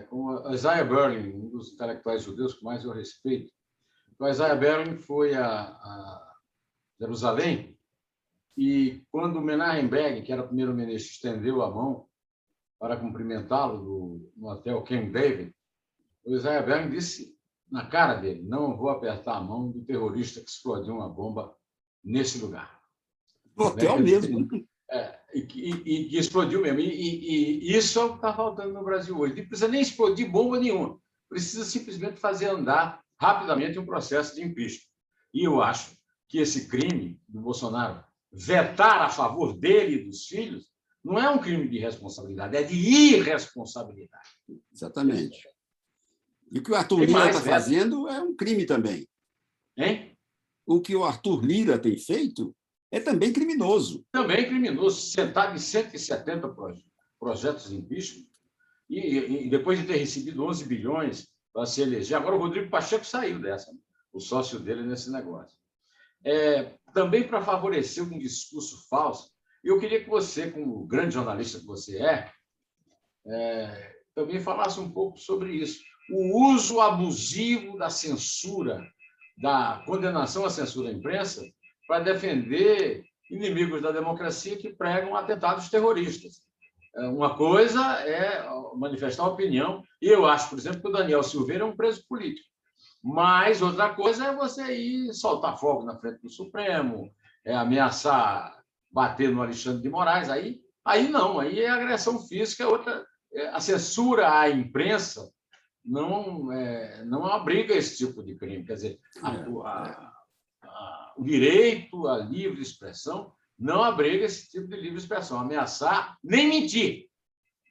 com Isaiah Berlin, um dos intelectuais judeus que mais eu respeito. O Isaiah Berlin foi a Jerusalém e, quando o Menachem Begin, que era primeiro-ministro, estendeu a mão para cumprimentá-lo no hotel Camp David, o Isaiah Bergman disse na cara dele: não vou apertar a mão do terrorista que explodiu uma bomba nesse lugar. No hotel mesmo. E que explodiu mesmo. E isso é o que está faltando no Brasil hoje. Não precisa nem explodir bomba nenhuma. Precisa simplesmente fazer andar rapidamente um processo de impeachment. E eu acho que esse crime do Bolsonaro, vetar a favor dele e dos filhos, não é um crime de responsabilidade, é de irresponsabilidade. Exatamente. E o que o Arthur Lira está fazendo é um crime também. Hein? O que o Arthur Lira tem feito é também criminoso. Também criminoso. Sentado em 170 projetos de impeachment e depois de ter recebido 11 bilhões para se eleger. Agora o Rodrigo Pacheco saiu dessa, o sócio dele nesse negócio. Também para favorecer um discurso falso. Eu queria que você, como grande jornalista que você também falasse um pouco sobre isso. O uso abusivo da censura, da condenação à censura da imprensa, para defender inimigos da democracia que pregam atentados terroristas. Uma coisa é manifestar opinião, e eu acho, por exemplo, que o Daniel Silveira é um preso político. Mas outra coisa é você ir soltar fogo na frente do Supremo, ameaçar bater no Alexandre de Moraes. Aí não, aí é agressão física, outra. A censura à imprensa não abriga esse tipo de crime. Quer dizer, o direito à livre expressão não abriga esse tipo de livre expressão. Ameaçar, nem mentir.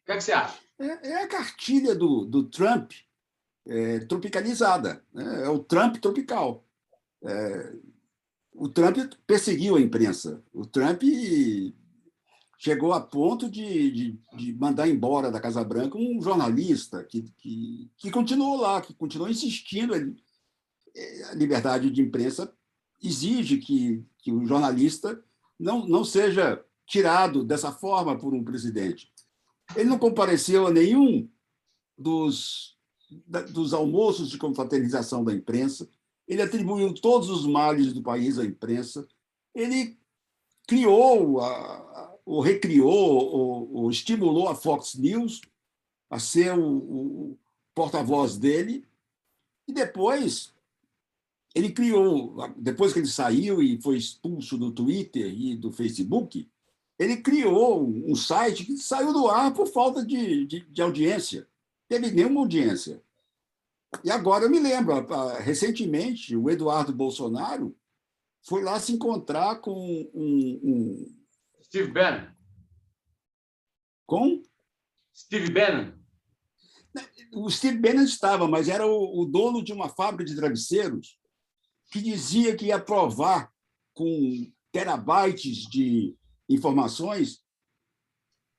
O que é que você acha? É a cartilha do Trump tropicalizada. Né? É o Trump tropical. O Trump perseguiu a imprensa. O Trump chegou a ponto de mandar embora da Casa Branca um jornalista que continuou lá, que continuou insistindo. A liberdade de imprensa exige que o jornalista não seja tirado dessa forma por um presidente. Ele não compareceu a nenhum dos almoços de confraternização da imprensa, ele atribuiu todos os males do país à imprensa, ele criou, ou recriou, ou estimulou a Fox News a ser o porta-voz dele, e depois ele criou, depois que ele saiu e foi expulso do Twitter e do Facebook, ele criou um site que saiu do ar por falta de audiência. Não teve nenhuma audiência. E agora eu me lembro, recentemente, o Eduardo Bolsonaro foi lá se encontrar com Steve Bannon. Com? Steve Bannon. O Steve Bannon estava, mas era o dono de uma fábrica de travesseiros que dizia que ia provar com terabytes de informações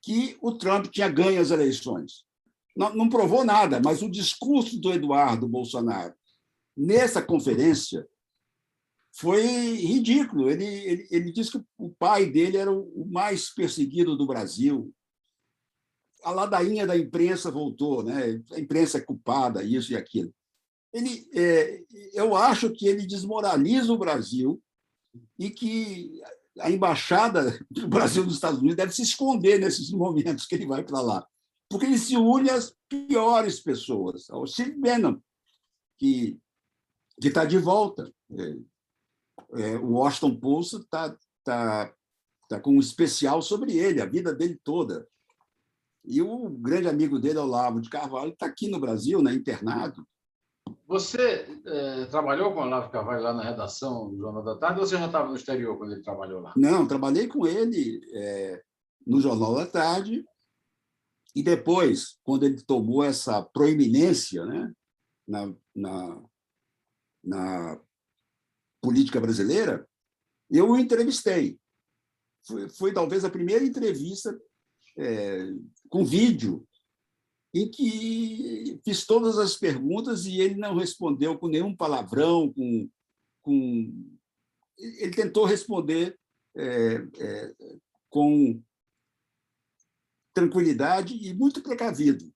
que o Trump tinha ganho as eleições. Não provou nada, mas o discurso do Eduardo Bolsonaro nessa conferência foi ridículo. Ele disse que o pai dele era o mais perseguido do Brasil. A ladainha da imprensa voltou, né? A imprensa é culpada, isso e aquilo. Eu acho que ele desmoraliza o Brasil e que a embaixada do Brasil nos Estados Unidos deve se esconder nesses momentos que ele vai para lá, porque ele se une às piores pessoas, ao Steve Bannon, que está de volta. O Washington Post está com um especial sobre ele, a vida dele toda. E o grande amigo dele, Olavo de Carvalho, está aqui no Brasil, né, internado. Você trabalhou com o Olavo de Carvalho lá na redação do Jornal da Tarde ou você já estava no exterior quando ele trabalhou lá? Não, trabalhei com ele no Jornal da Tarde e depois, quando ele tomou essa proeminência, né, na política brasileira, eu o entrevistei. Foi talvez a primeira entrevista com vídeo em que fiz todas as perguntas e ele não respondeu com nenhum palavrão, ele tentou responder com tranquilidade e muito precavido.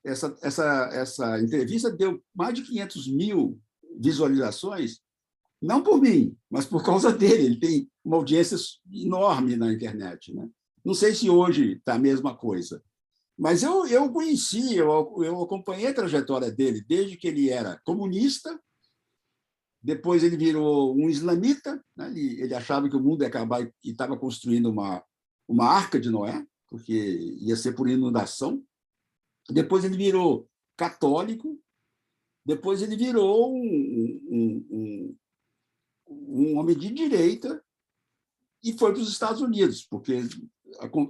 Essa entrevista deu mais de 500 mil visualizações, não por mim, mas por causa dele. Ele tem uma audiência enorme na internet, né? Não sei se hoje está a mesma coisa, Mas eu conheci, eu acompanhei a trajetória dele desde que ele era comunista, depois ele virou um islamita, né? Ele achava que o mundo ia acabar e estava construindo uma arca de Noé, porque ia ser por inundação. Depois ele virou católico, depois ele virou um homem de direita e foi para os Estados Unidos, porque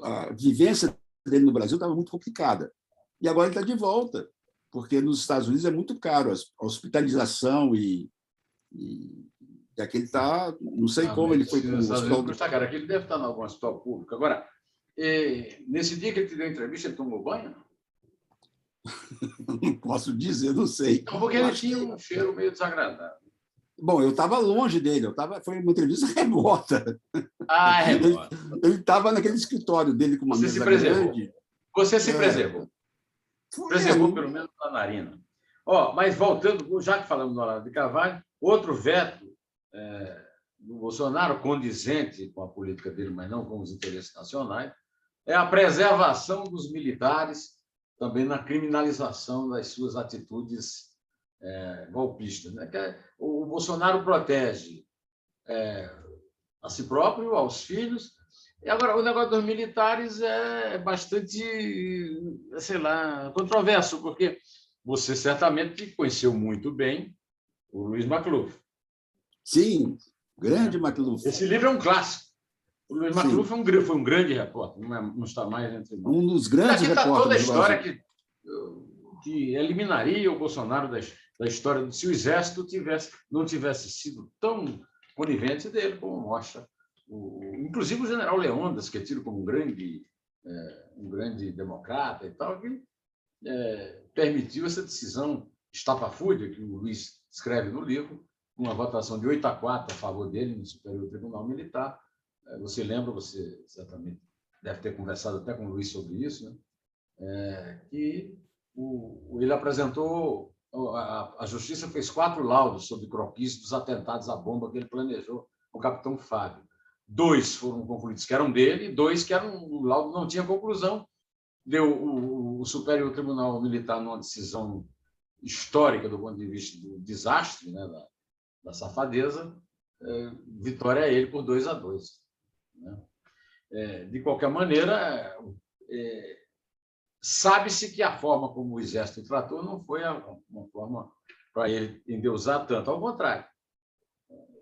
a vivência dele no Brasil estava muito complicada. E agora ele está de volta, porque nos Estados Unidos é muito caro a hospitalização e aqui ele está, não sei como ele foi para o hospital. Cara, aqui ele deve estar em algum hospital público. Agora, nesse dia que ele te deu entrevista, ele tomou banho? Não posso dizer, não sei. Não, porque ele tinha um cheiro meio desagradável. Bom, eu estava longe dele, foi uma entrevista remota. Ah, remota. Ele estava naquele escritório dele com uma mesa grande. Você se preservou. Preservou pelo menos a narina. Mas voltando, já que falamos do Olavo de Carvalho, outro veto do Bolsonaro, condizente com a política dele, mas não com os interesses nacionais, é a preservação dos militares também na criminalização das suas atitudes golpistas. Né? O Bolsonaro protege a si próprio, aos filhos. E agora, o negócio dos militares é bastante, sei lá, controverso, porque você certamente conheceu muito bem o Luiz McLuhan. Sim, grande McLuhan. Esse livro é um clássico. O Luiz McLuhan foi um grande repórter, não está mais entre nós. Um dos grandes repórteres. Aqui está toda a história que eliminaria o Bolsonaro da história, se o Exército não tivesse sido tão conivente dele, como mostra. Inclusive o general Leônidas, que é tido como um grande democrata e tal, que permitiu essa decisão estapafúrdia que o Luiz escreve no livro, com uma votação de 8-4 a favor dele no Superior Tribunal Militar. Você lembra, você certamente deve ter conversado até com o Luiz sobre isso, né? Que ele apresentou, a Justiça fez 4 laudos sobre croquis dos atentados à bomba que ele planejou com o capitão Fábio. 2 foram concluídos que eram dele, e 2 que o laudo não tinha conclusão. Deu o Superior Tribunal Militar, numa decisão histórica do ponto de vista do desastre, né, da safadeza, vitória a ele por 2-2. Né? De qualquer maneira, sabe-se que a forma como o Exército tratou não foi uma forma para ele endeusar tanto, ao contrário.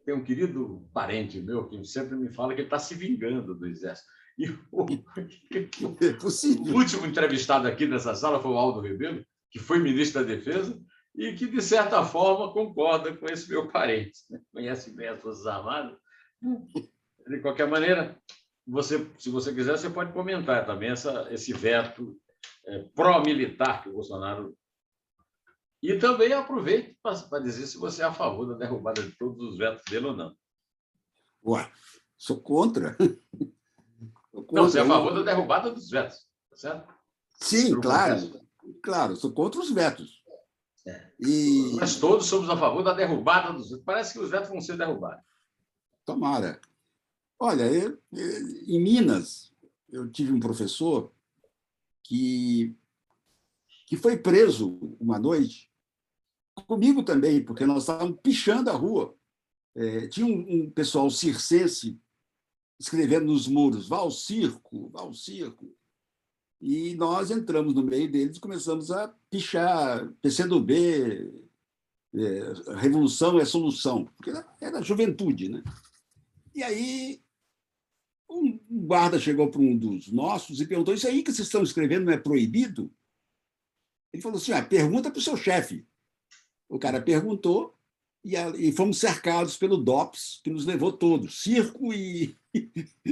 Tem um querido parente meu que sempre me fala que ele está se vingando do Exército. E o último entrevistado aqui nessa sala foi o Aldo Rebelo, que foi ministro da Defesa e que, de certa forma, concorda com esse meu parente. Né? Conhece bem as Forças Armadas. De qualquer maneira, se você quiser, você pode comentar também esse veto pró-militar que o Bolsonaro... E também aproveite para dizer se você é a favor da derrubada de todos os vetos dele ou não. Ué, sou contra. Não, você é a favor da derrubada dos vetos, tá certo? Sim, claro, sou contra os vetos. Mas todos somos a favor da derrubada dos vetos. Parece que os vetos vão ser derrubados. Tomara. Olha, em Minas, eu tive um professor que foi preso uma noite, comigo também, porque nós estávamos pichando a rua. Tinha um pessoal circense escrevendo nos muros, vá ao circo, vá ao circo. E nós entramos no meio deles e começamos a pichar PCdoB, revolução é solução, porque era juventude. Né? E aí um guarda chegou para um dos nossos e perguntou, isso aí que vocês estão escrevendo não é proibido? Ele falou assim, pergunta para o seu chefe. O cara perguntou e fomos cercados pelo DOPS, que nos levou todos, circo e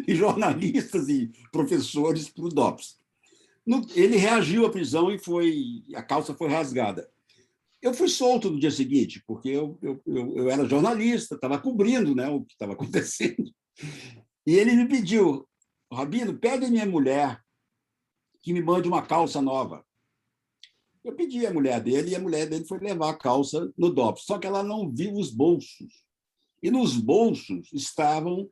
jornalistas e professores para o DOPS. Ele reagiu à prisão e a calça foi rasgada. Eu fui solto no dia seguinte, porque eu era jornalista, estava cobrindo, né, o que estava acontecendo. E ele me pediu, Rabino, pede a minha mulher que me mande uma calça nova. Eu pedi à mulher dele e a mulher dele foi levar a calça no DOPS, só que ela não viu os bolsos. E nos bolsos estavam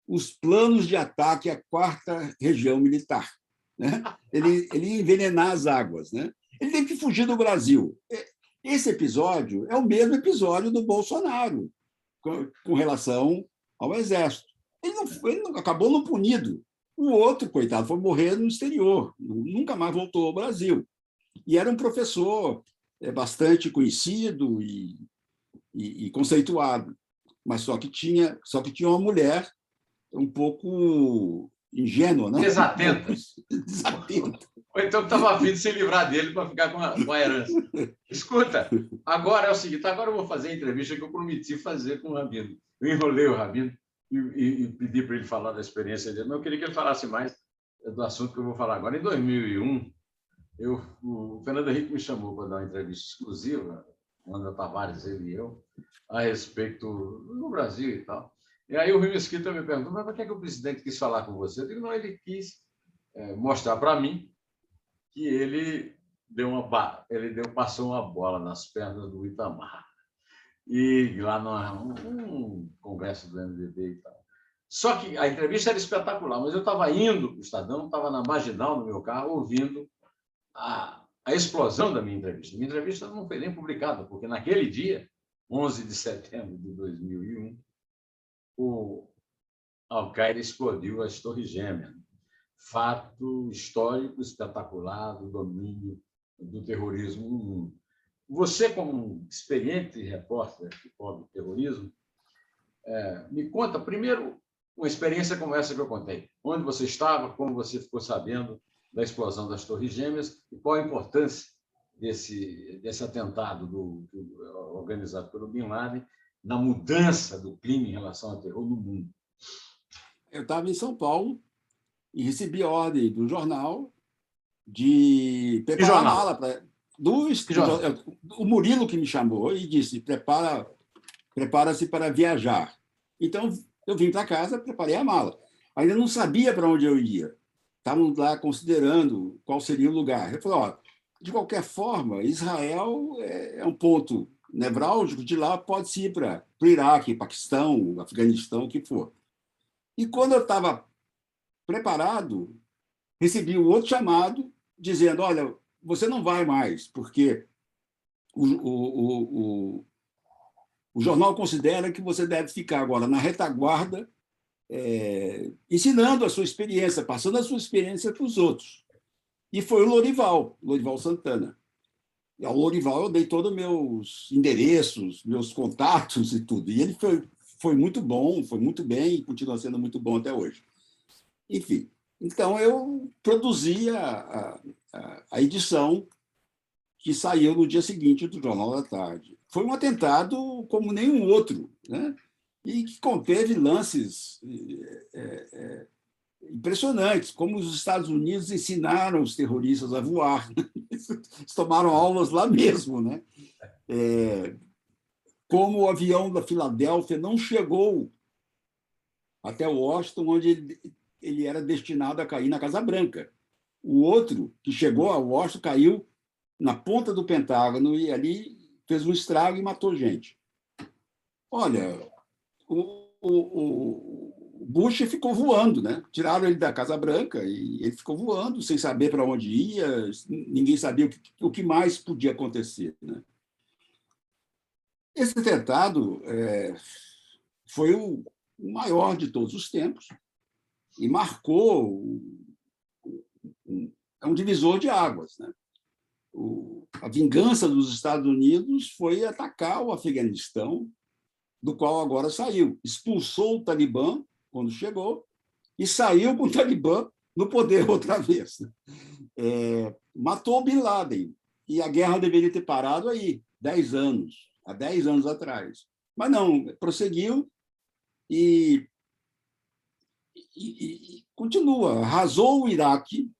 os planos de ataque à 4ª Região Militar. né? Ele ia envenenar as águas, né? Ele teve que fugir do Brasil. Esse episódio é o mesmo episódio do Bolsonaro com relação ao Exército. Ele não acabou não punido. O outro, coitado, foi morrer no exterior, nunca mais voltou ao Brasil. E era um professor bastante conhecido e conceituado, mas só que tinha uma mulher um pouco ingênua, né? Desatenta. Desatenta. Ou então estava a fim de se livrar dele para ficar com a herança. Escuta, agora é o seguinte, agora eu vou fazer a entrevista que eu prometi fazer com o Rabino. Eu enrolei o Rabino e pedi para ele falar da experiência dele, mas eu queria que ele falasse mais do assunto que eu vou falar agora. Em 2001, o Fernando Henrique me chamou para dar uma entrevista exclusiva, Wanda Tavares, ele e eu, a respeito do Brasil e tal. E aí o Rui Mesquita me perguntou, mas por que o presidente quis falar com você? Eu digo, não, ele quis mostrar para mim que ele passou uma bola nas pernas do Itamar. E lá num congresso do MDB e tal. Só que a entrevista era espetacular, mas eu estava indo para o Estadão, estava na Marginal, no meu carro, ouvindo a explosão da minha entrevista. Minha entrevista não foi nem publicada, porque naquele dia, 11 de setembro de 2001, o Al-Qaeda explodiu as Torres Gêmeas. Fato histórico espetacular do domínio do terrorismo no mundo. Você, como um experiente repórter que cobre terrorismo, me conta, primeiro, uma experiência como essa que eu contei. Onde você estava, como você ficou sabendo da explosão das Torres Gêmeas e qual a importância desse atentado organizado pelo Bin Laden na mudança do clima em relação ao terror no mundo. Eu estava em São Paulo e recebi ordem do jornal de preparar a mala para... O Murilo que me chamou e disse, prepara-se para viajar. Então, eu vim para casa, preparei a mala. Ainda não sabia para onde eu ia. Estávamos lá considerando qual seria o lugar. Eu falei, de qualquer forma, Israel é um ponto nevrálgico, de lá pode-se ir para o Iraque, Paquistão, Afeganistão, o que for. E quando eu estava preparado, recebi um outro chamado dizendo, olha, você não vai mais, porque o jornal considera que você deve ficar agora na retaguarda, ensinando a sua experiência, passando a sua experiência para os outros. E foi o Lorival Santana. E ao Lorival eu dei todos os meus endereços, meus contatos e tudo. E ele foi muito bom, foi muito bem e continua sendo muito bom até hoje. Enfim, então eu produzi a edição que saiu no dia seguinte do Jornal da Tarde. Foi um atentado como nenhum outro, né? E que conteve lances impressionantes, como os Estados Unidos ensinaram os terroristas a voar. Eles tomaram aulas lá mesmo, né? Como o avião da Filadélfia não chegou até Washington, onde ele era destinado a cair na Casa Branca. O outro, que chegou a Washington, caiu na ponta do Pentágono e ali fez um estrago e matou gente. Olha, o Bush ficou voando, né? Tiraram ele da Casa Branca e ele ficou voando sem saber para onde ia, ninguém sabia o que mais podia acontecer, né? Esse atentado foi o maior de todos os tempos e marcou um divisor de águas, né? A vingança dos Estados Unidos foi atacar o Afeganistão, do qual agora saiu. Expulsou o Talibã quando chegou e saiu com o Talibã no poder outra vez. Matou Bin Laden. E a guerra deveria ter parado aí, 10 anos, há 10 anos atrás. Mas não, prosseguiu e continua. Arrasou o Iraque,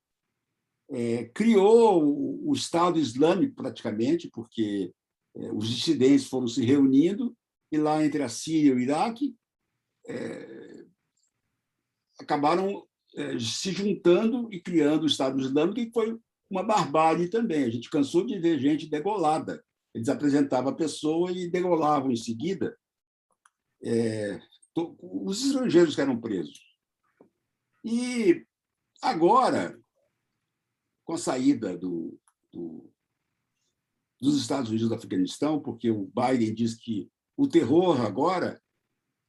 criou o Estado Islâmico praticamente, porque os dissidentes foram se reunindo e lá entre a Síria e o Iraque acabaram se juntando e criando o Estado Islâmico, que foi uma barbárie também. A gente cansou de ver gente degolada. Eles apresentavam a pessoa e degolavam em seguida os estrangeiros que eram presos. E agora com a saída dos Estados Unidos do Afeganistão, porque o Biden diz que o terror agora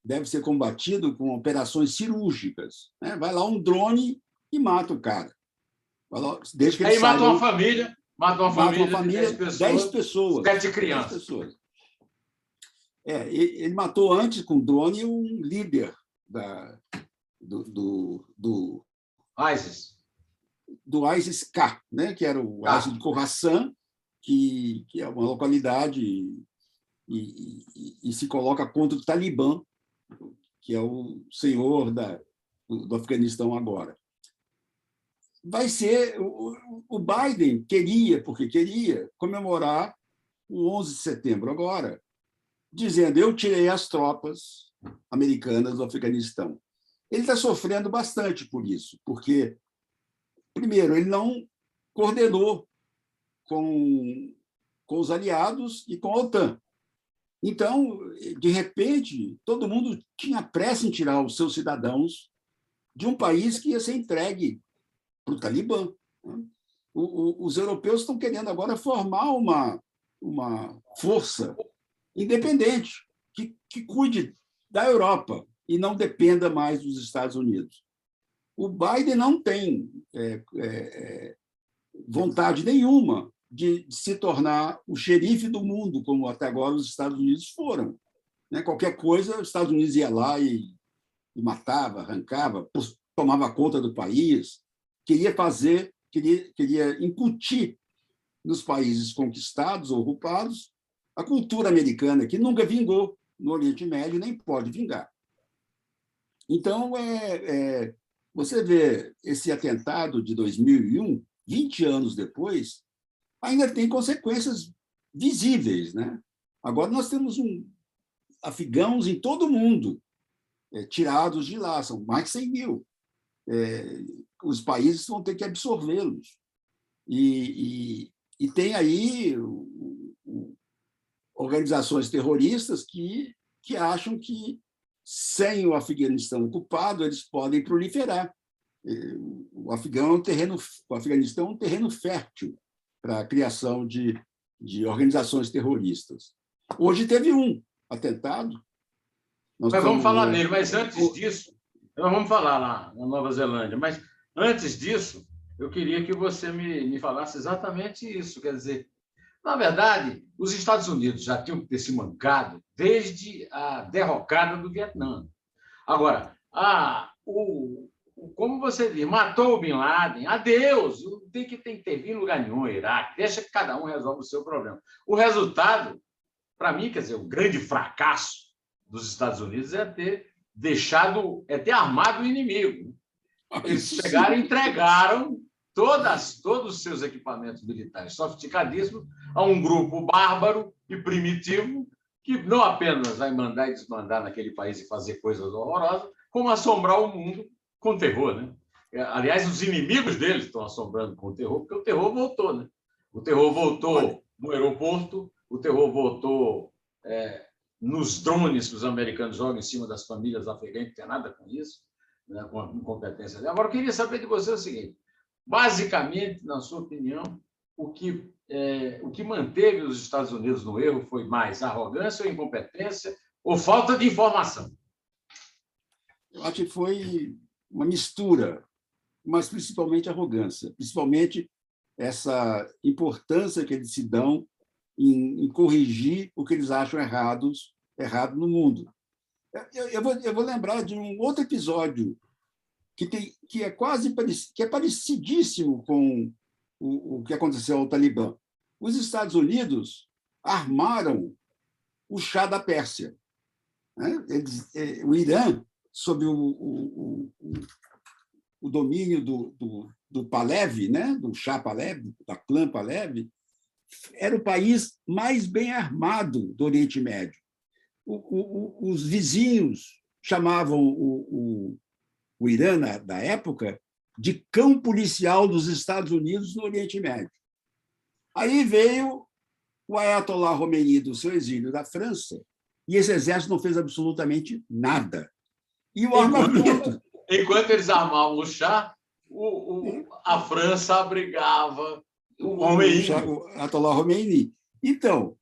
deve ser combatido com operações cirúrgicas, né? Vai lá um drone e mata o cara. Desde que ele Aí mata saiba, uma família, de 10 pessoas, 7 crianças. 10 pessoas. Ele matou antes com drone um líder do ISIS-K, né? Que era o ISIS de Khorasan, que é uma localidade e se coloca contra o Talibã, que é o senhor do Afeganistão agora. Vai ser... O Biden porque queria comemorar o 11 de setembro agora, dizendo: eu tirei as tropas americanas do Afeganistão. Ele está sofrendo bastante por isso, porque, primeiro, ele não coordenou com os aliados e com a OTAN. Então, de repente, todo mundo tinha pressa em tirar os seus cidadãos de um país que ia ser entregue para o Talibã. Os europeus estão querendo agora formar uma força independente que cuide da Europa e não dependa mais dos Estados Unidos. O Biden não tem vontade nenhuma de se tornar o xerife do mundo, como até agora os Estados Unidos foram. Qualquer coisa, os Estados Unidos ia lá e matava, arrancava, tomava conta do país, queria incutir nos países conquistados ou ocupados a cultura americana, que nunca vingou no Oriente Médio, nem pode vingar. Então, você vê esse atentado de 2001, 20 anos depois, ainda tem consequências visíveis, né? Agora nós temos afegãos em todo o mundo tirados de lá, são mais de 100 mil. Os países vão ter que absorvê-los. E tem aí organizações terroristas que acham que, sem o Afeganistão ocupado, eles podem proliferar. O Afeganistão é um terreno fértil para a criação de organizações terroristas. Hoje teve um atentado. Mas vamos falar nele, mas antes disso, nós vamos falar lá na Nova Zelândia, mas antes disso, eu queria que você me falasse exatamente isso. Quer dizer, na verdade, os Estados Unidos já tinham que ter se mancado desde a derrocada do Vietnã. Agora, como você diz, matou o Bin Laden, adeus, não tem que intervir em lugar nenhum, Iraque, deixa que cada um resolve o seu problema. O resultado, para mim, quer dizer, o grande fracasso dos Estados Unidos é ter armado o inimigo. Eles chegaram e entregaram todos os seus equipamentos militares sofisticadíssimos a um grupo bárbaro e primitivo que não apenas vai mandar e desmandar naquele país e fazer coisas horrorosas, como assombrar o mundo com terror, né? Aliás, os inimigos deles estão assombrando com o terror, porque o terror voltou, né? O terror voltou no aeroporto, o terror voltou nos drones que os americanos jogam em cima das famílias afegãs, que tem nada com isso, né, com a incompetência dela. Agora, eu queria saber de você o seguinte: basicamente, na sua opinião, o que manteve os Estados Unidos no erro foi mais arrogância ou incompetência ou falta de informação? Eu acho que foi uma mistura, mas principalmente arrogância, principalmente essa importância que eles se dão em corrigir o que eles acham errado no mundo. Eu vou lembrar de um outro episódio que é parecidíssimo com o que aconteceu ao Talibã. Os Estados Unidos armaram o Shah da Pérsia, né? O Irã, sob o domínio do Pahlavi, né? Do Shah Pahlavi, da clã Pahlavi, era o país mais bem armado do Oriente Médio. Os vizinhos chamavam o Irã, da época, de cão policial dos Estados Unidos no Oriente Médio. Aí veio o Ayatollah Khomeini do seu exílio da França, e esse exército não fez absolutamente nada. E o armamento... Enquanto eles armavam o Shah, a França abrigava o Khomeini. O Ayatollah Khomeini. Então,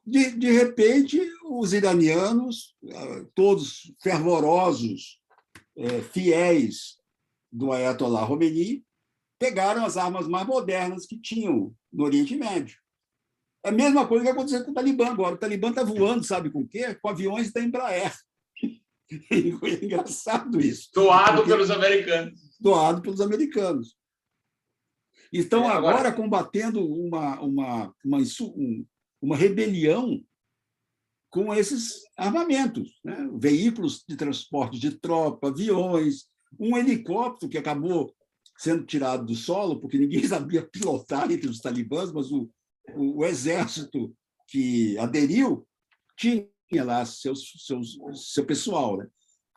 de repente, os iranianos, todos fervorosos, fiéis do Ayatollah Khomeini, pegaram as armas mais modernas que tinham no Oriente Médio. É a mesma coisa que aconteceu com o Talibã agora. O Talibã está voando, sabe com o quê? Com aviões da Embraer. É engraçado isso. Doado pelos americanos. Doado pelos americanos. Estão agora combatendo uma rebelião com esses armamentos, né? Veículos de transporte de tropa, aviões, um helicóptero que acabou sendo tirado do solo, porque ninguém sabia pilotar entre os talibãs, mas o exército que aderiu tinha lá seu pessoal, né?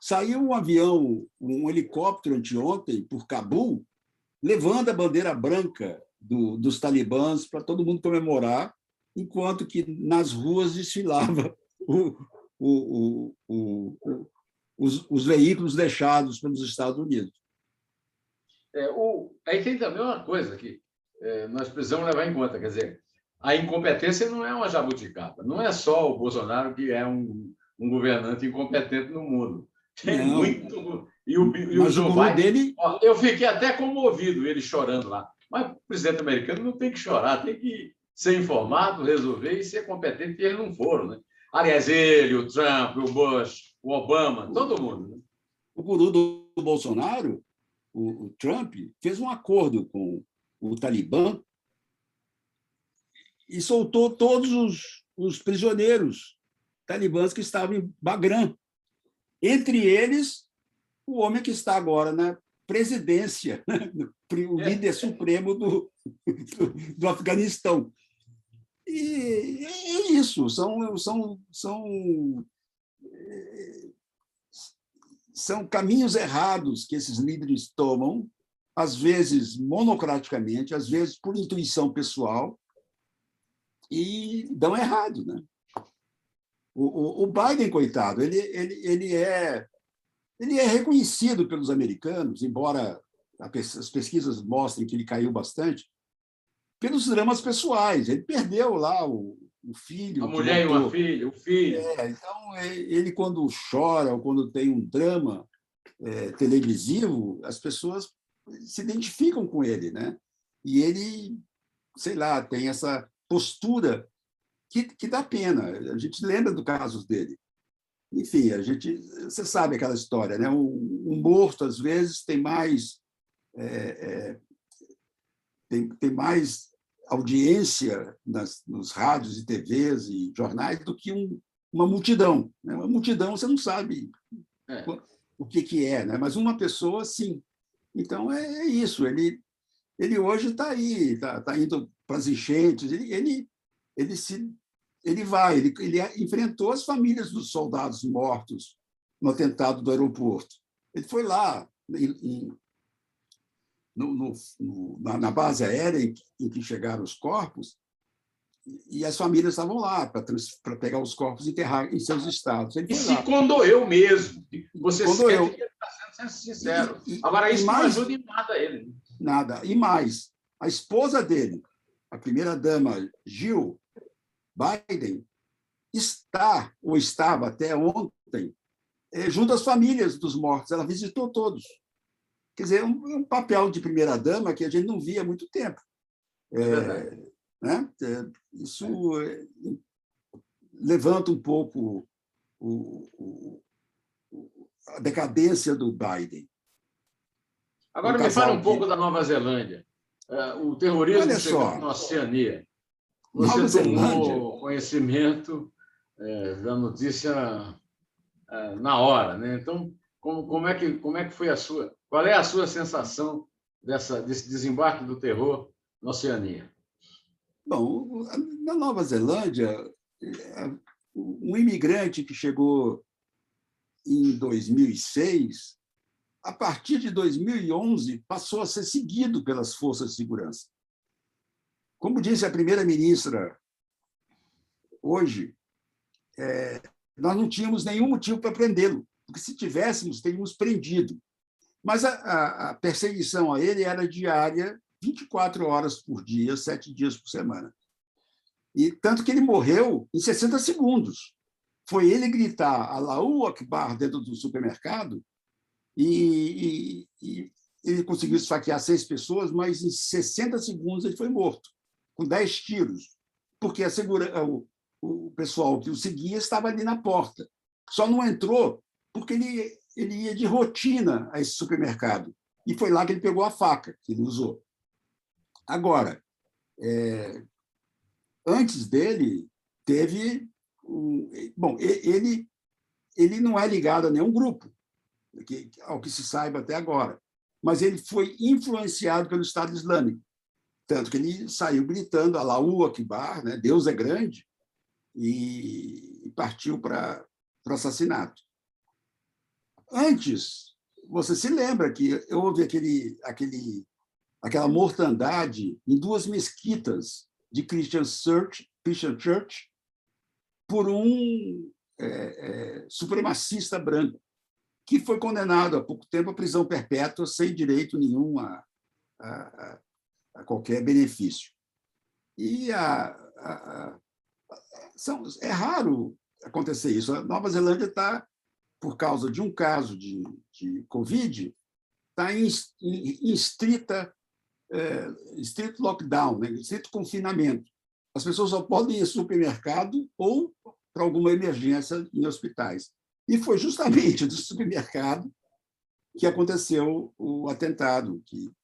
Saiu um avião, um helicóptero anteontem por Cabul, levando a bandeira branca dos talibãs para todo mundo comemorar, enquanto que nas ruas desfilava os veículos deixados pelos Estados Unidos. Aí tem também uma coisa que nós precisamos levar em conta, quer dizer, a incompetência não é uma jabuticaba, não é só o Bolsonaro que é um governante incompetente no mundo. Tem muito. E o Joe Biden dele... Eu fiquei até comovido, ele chorando lá. Mas o presidente americano não tem que chorar, tem que ser informado, resolver e ser competente, e eles não foram, né? Aliás, ele, o Trump, o Bush, o Obama, todo mundo. Né? O guru do Bolsonaro, o Trump, fez um acordo com o Talibã e soltou todos os prisioneiros talibãs que estavam em Bagram. Entre eles, o homem que está agora na presidência, o líder supremo do Afeganistão. E é isso, são caminhos errados que esses líderes tomam, às vezes monocraticamente, às vezes por intuição pessoal, e dão errado, né? O Biden, coitado, ele é reconhecido pelos americanos, embora as pesquisas mostrem que ele caiu bastante, pelos dramas pessoais. Ele perdeu lá o filho. A mulher e uma filha, o filho. Então, ele, quando chora ou quando tem um drama televisivo, as pessoas se identificam com ele, né? E ele, sei lá, tem essa postura que dá pena. A gente lembra do caso dele. Enfim, você sabe aquela história, né? Um morto, às vezes, tem mais audiência nos rádios e TVs e jornais do que uma multidão, né? Uma multidão, você não sabe o que é, né? Mas uma pessoa, sim. Então, é isso. Ele hoje está aí, está indo para as enchentes, ele enfrentou as famílias dos soldados mortos no atentado do aeroporto. Ele foi lá, na base aérea em que chegaram os corpos, e as famílias estavam lá para pegar os corpos e enterrar em seus estados. Ele se condoeu mesmo. Você sente que ele está sendo sincero. Agora, isso não ajuda em nada ele. Nada. E mais, a esposa dele, a primeira-dama Jill Biden, está, ou estava até ontem, junto às famílias dos mortos. Ela visitou todos. Quer dizer, um papel de primeira-dama que a gente não via há muito tempo. Né? Isso levanta um pouco a decadência do Biden. Agora, me fala um pouco da Nova Zelândia. O terrorismo chegou na Oceania. Você tomou conhecimento da notícia na hora, né? Então, como é que foi a sua? Qual é a sua sensação desse desembarque do terror na Oceania? Bom, na Nova Zelândia, um imigrante que chegou em 2006, a partir de 2011, passou a ser seguido pelas forças de segurança. Como disse a primeira-ministra hoje, nós não tínhamos nenhum motivo para prendê-lo, porque se tivéssemos, teríamos prendido. Mas a perseguição a ele era diária, 24 horas por dia, 7 dias por semana. E tanto que ele morreu em 60 segundos. Foi ele gritar Allahu Akbar dentro do supermercado e ele conseguiu esfaquear 6 pessoas, mas em 60 segundos ele foi morto, com 10 tiros, porque o pessoal que o seguia estava ali na porta. Só não entrou porque ele ia de rotina a esse supermercado. E foi lá que ele pegou a faca que ele usou. Agora, antes dele, teve... Bom, ele não é ligado a nenhum grupo, ao que se saiba até agora, mas ele foi influenciado pelo Estado Islâmico, tanto que ele saiu gritando Allahu Akbar, né? Deus é grande, e partiu para o assassinato. Antes, você se lembra que houve aquela mortandade em 2 mesquitas de Christian Church por um supremacista branco, que foi condenado há pouco tempo à prisão perpétua sem direito nenhum a qualquer benefício. E é raro acontecer isso. A Nova Zelândia está, por causa de um caso de Covid, está em estrito lockdown, né? Estrito confinamento. As pessoas só podem ir ao supermercado ou para alguma emergência em hospitais. E foi justamente do supermercado que aconteceu o atentado, que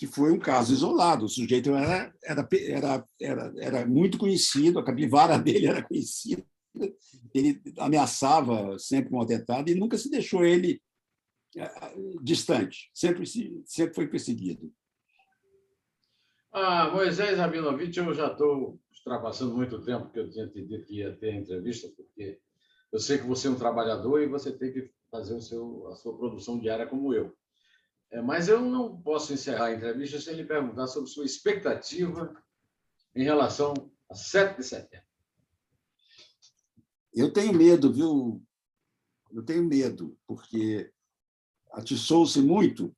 foi um caso isolado. O sujeito era muito conhecido, a capivara dele era conhecida, ele ameaçava sempre um atentado e nunca se deixou ele distante, sempre foi perseguido. Moisés Rabinovich, eu já estou ultrapassando muito tempo, porque eu tinha entendido que ia ter a entrevista, porque eu sei que você é um trabalhador e você tem que fazer a sua produção diária como eu. Mas eu não posso encerrar a entrevista sem lhe perguntar sobre sua expectativa em relação a 7 de setembro. Eu tenho medo, viu? Eu tenho medo, porque atiçou-se muito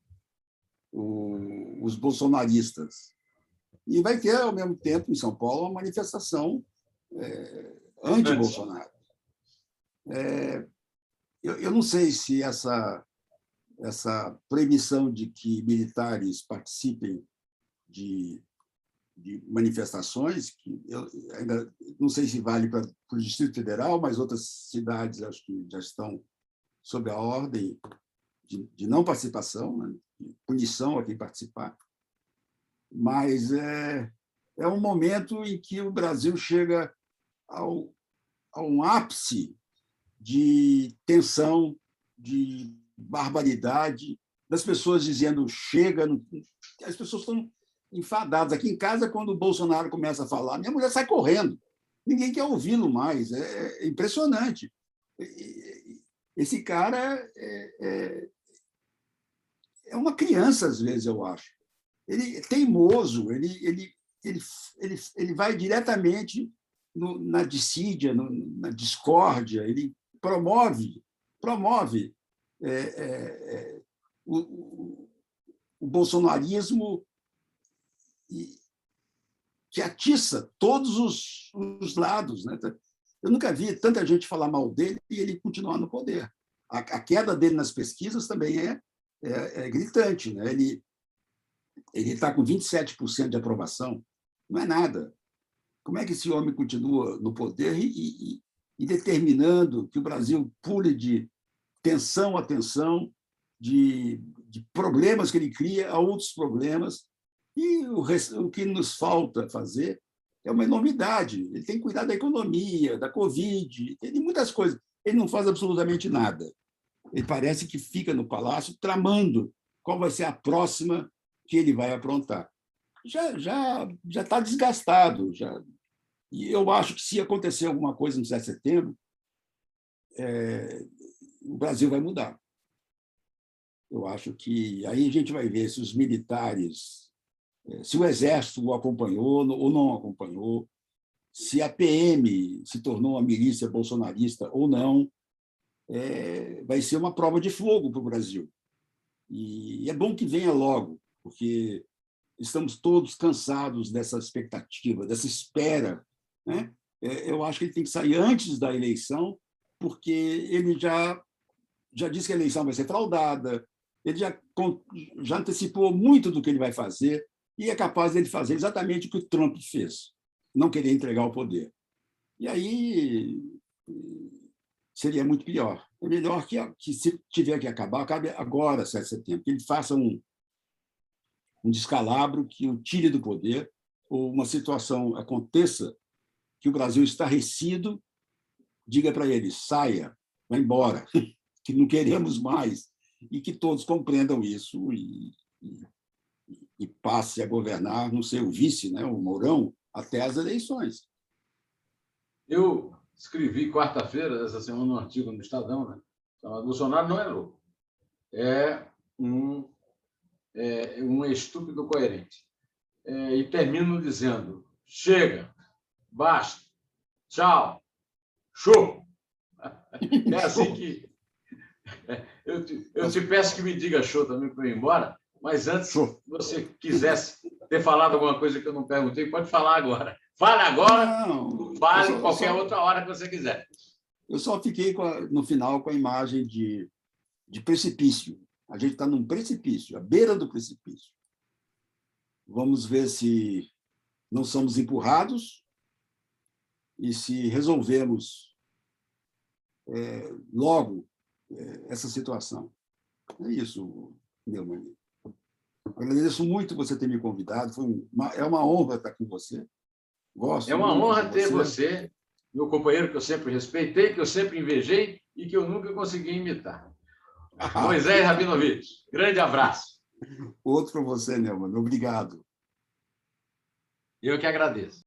os bolsonaristas. E vai ter, ao mesmo tempo, em São Paulo, uma manifestação anti-Bolsonaro. Eu não sei se essa proibição de que militares participem de manifestações, que eu ainda não sei se vale para o Distrito Federal, mas outras cidades acho que já estão sob a ordem de não participação, né, de punição a quem participar. Mas é um momento em que o Brasil chega a um ápice de tensão, de barbaridade, das pessoas dizendo chega. As pessoas estão enfadadas. Aqui em casa, quando o Bolsonaro começa a falar, minha mulher sai correndo. Ninguém quer ouvi-lo mais. É impressionante. Esse cara é uma criança, às vezes, eu acho. Ele é teimoso, ele vai diretamente na dissídia, na discórdia, ele promove o bolsonarismo que atiça todos os lados, né? Eu nunca vi tanta gente falar mal dele e ele continuar no poder. A queda dele nas pesquisas também é gritante, né? Ele está com 27% de aprovação, não é nada. Como é que esse homem continua no poder e determinando que o Brasil pule de tensão a tensão, de problemas que ele cria a outros problemas, e o que nos falta fazer é uma enormidade. Ele tem que cuidar da economia, da Covid, de muitas coisas. Ele não faz absolutamente nada. Ele parece que fica no palácio tramando qual vai ser a próxima que ele vai aprontar. Já está desgastado. E eu acho que, se acontecer alguma coisa no 7 de setembro, o Brasil vai mudar. Eu acho que aí a gente vai ver se os militares, se o Exército o acompanhou ou não acompanhou, se a PM se tornou uma milícia bolsonarista ou não. vai ser uma prova de fogo para o Brasil. E é bom que venha logo, porque estamos todos cansados dessa expectativa, dessa espera, né? Eu acho que ele tem que sair antes da eleição, porque ele já disse que a eleição vai ser fraudada, ele já antecipou muito do que ele vai fazer e é capaz de ele fazer exatamente o que o Trump fez, não querer entregar o poder. E aí seria muito pior. É melhor que se tiver que acabar, acabe agora, 7 de setembro, que ele faça um descalabro que o tire do poder, ou uma situação aconteça que o Brasil estarrecido, diga para ele, saia, vá embora, que não queremos mais, e que todos compreendam isso e passe a governar no seu vice, né, o Mourão, até as eleições. Eu escrevi quarta-feira dessa semana um artigo no Estadão, né? Bolsonaro não é louco, é um estúpido coerente. E termino dizendo, chega, basta, tchau, show. É assim que... Eu te peço que me diga show também para eu ir embora, mas antes, se você quisesse ter falado alguma coisa que eu não perguntei, pode falar agora. Fale agora, fale qualquer outra hora que você quiser. Eu só fiquei no final com a imagem de precipício. A gente está num precipício, à beira do precipício. Vamos ver se não somos empurrados e se resolvemos logo essa situação. É isso, Neumann. Agradeço muito você ter me convidado. É uma honra estar com você. É uma honra ter você, meu companheiro que eu sempre respeitei, que eu sempre invejei e que eu nunca consegui imitar. Moisés Rabinovich, grande abraço. Outro para você, Neumann. Obrigado. Eu que agradeço.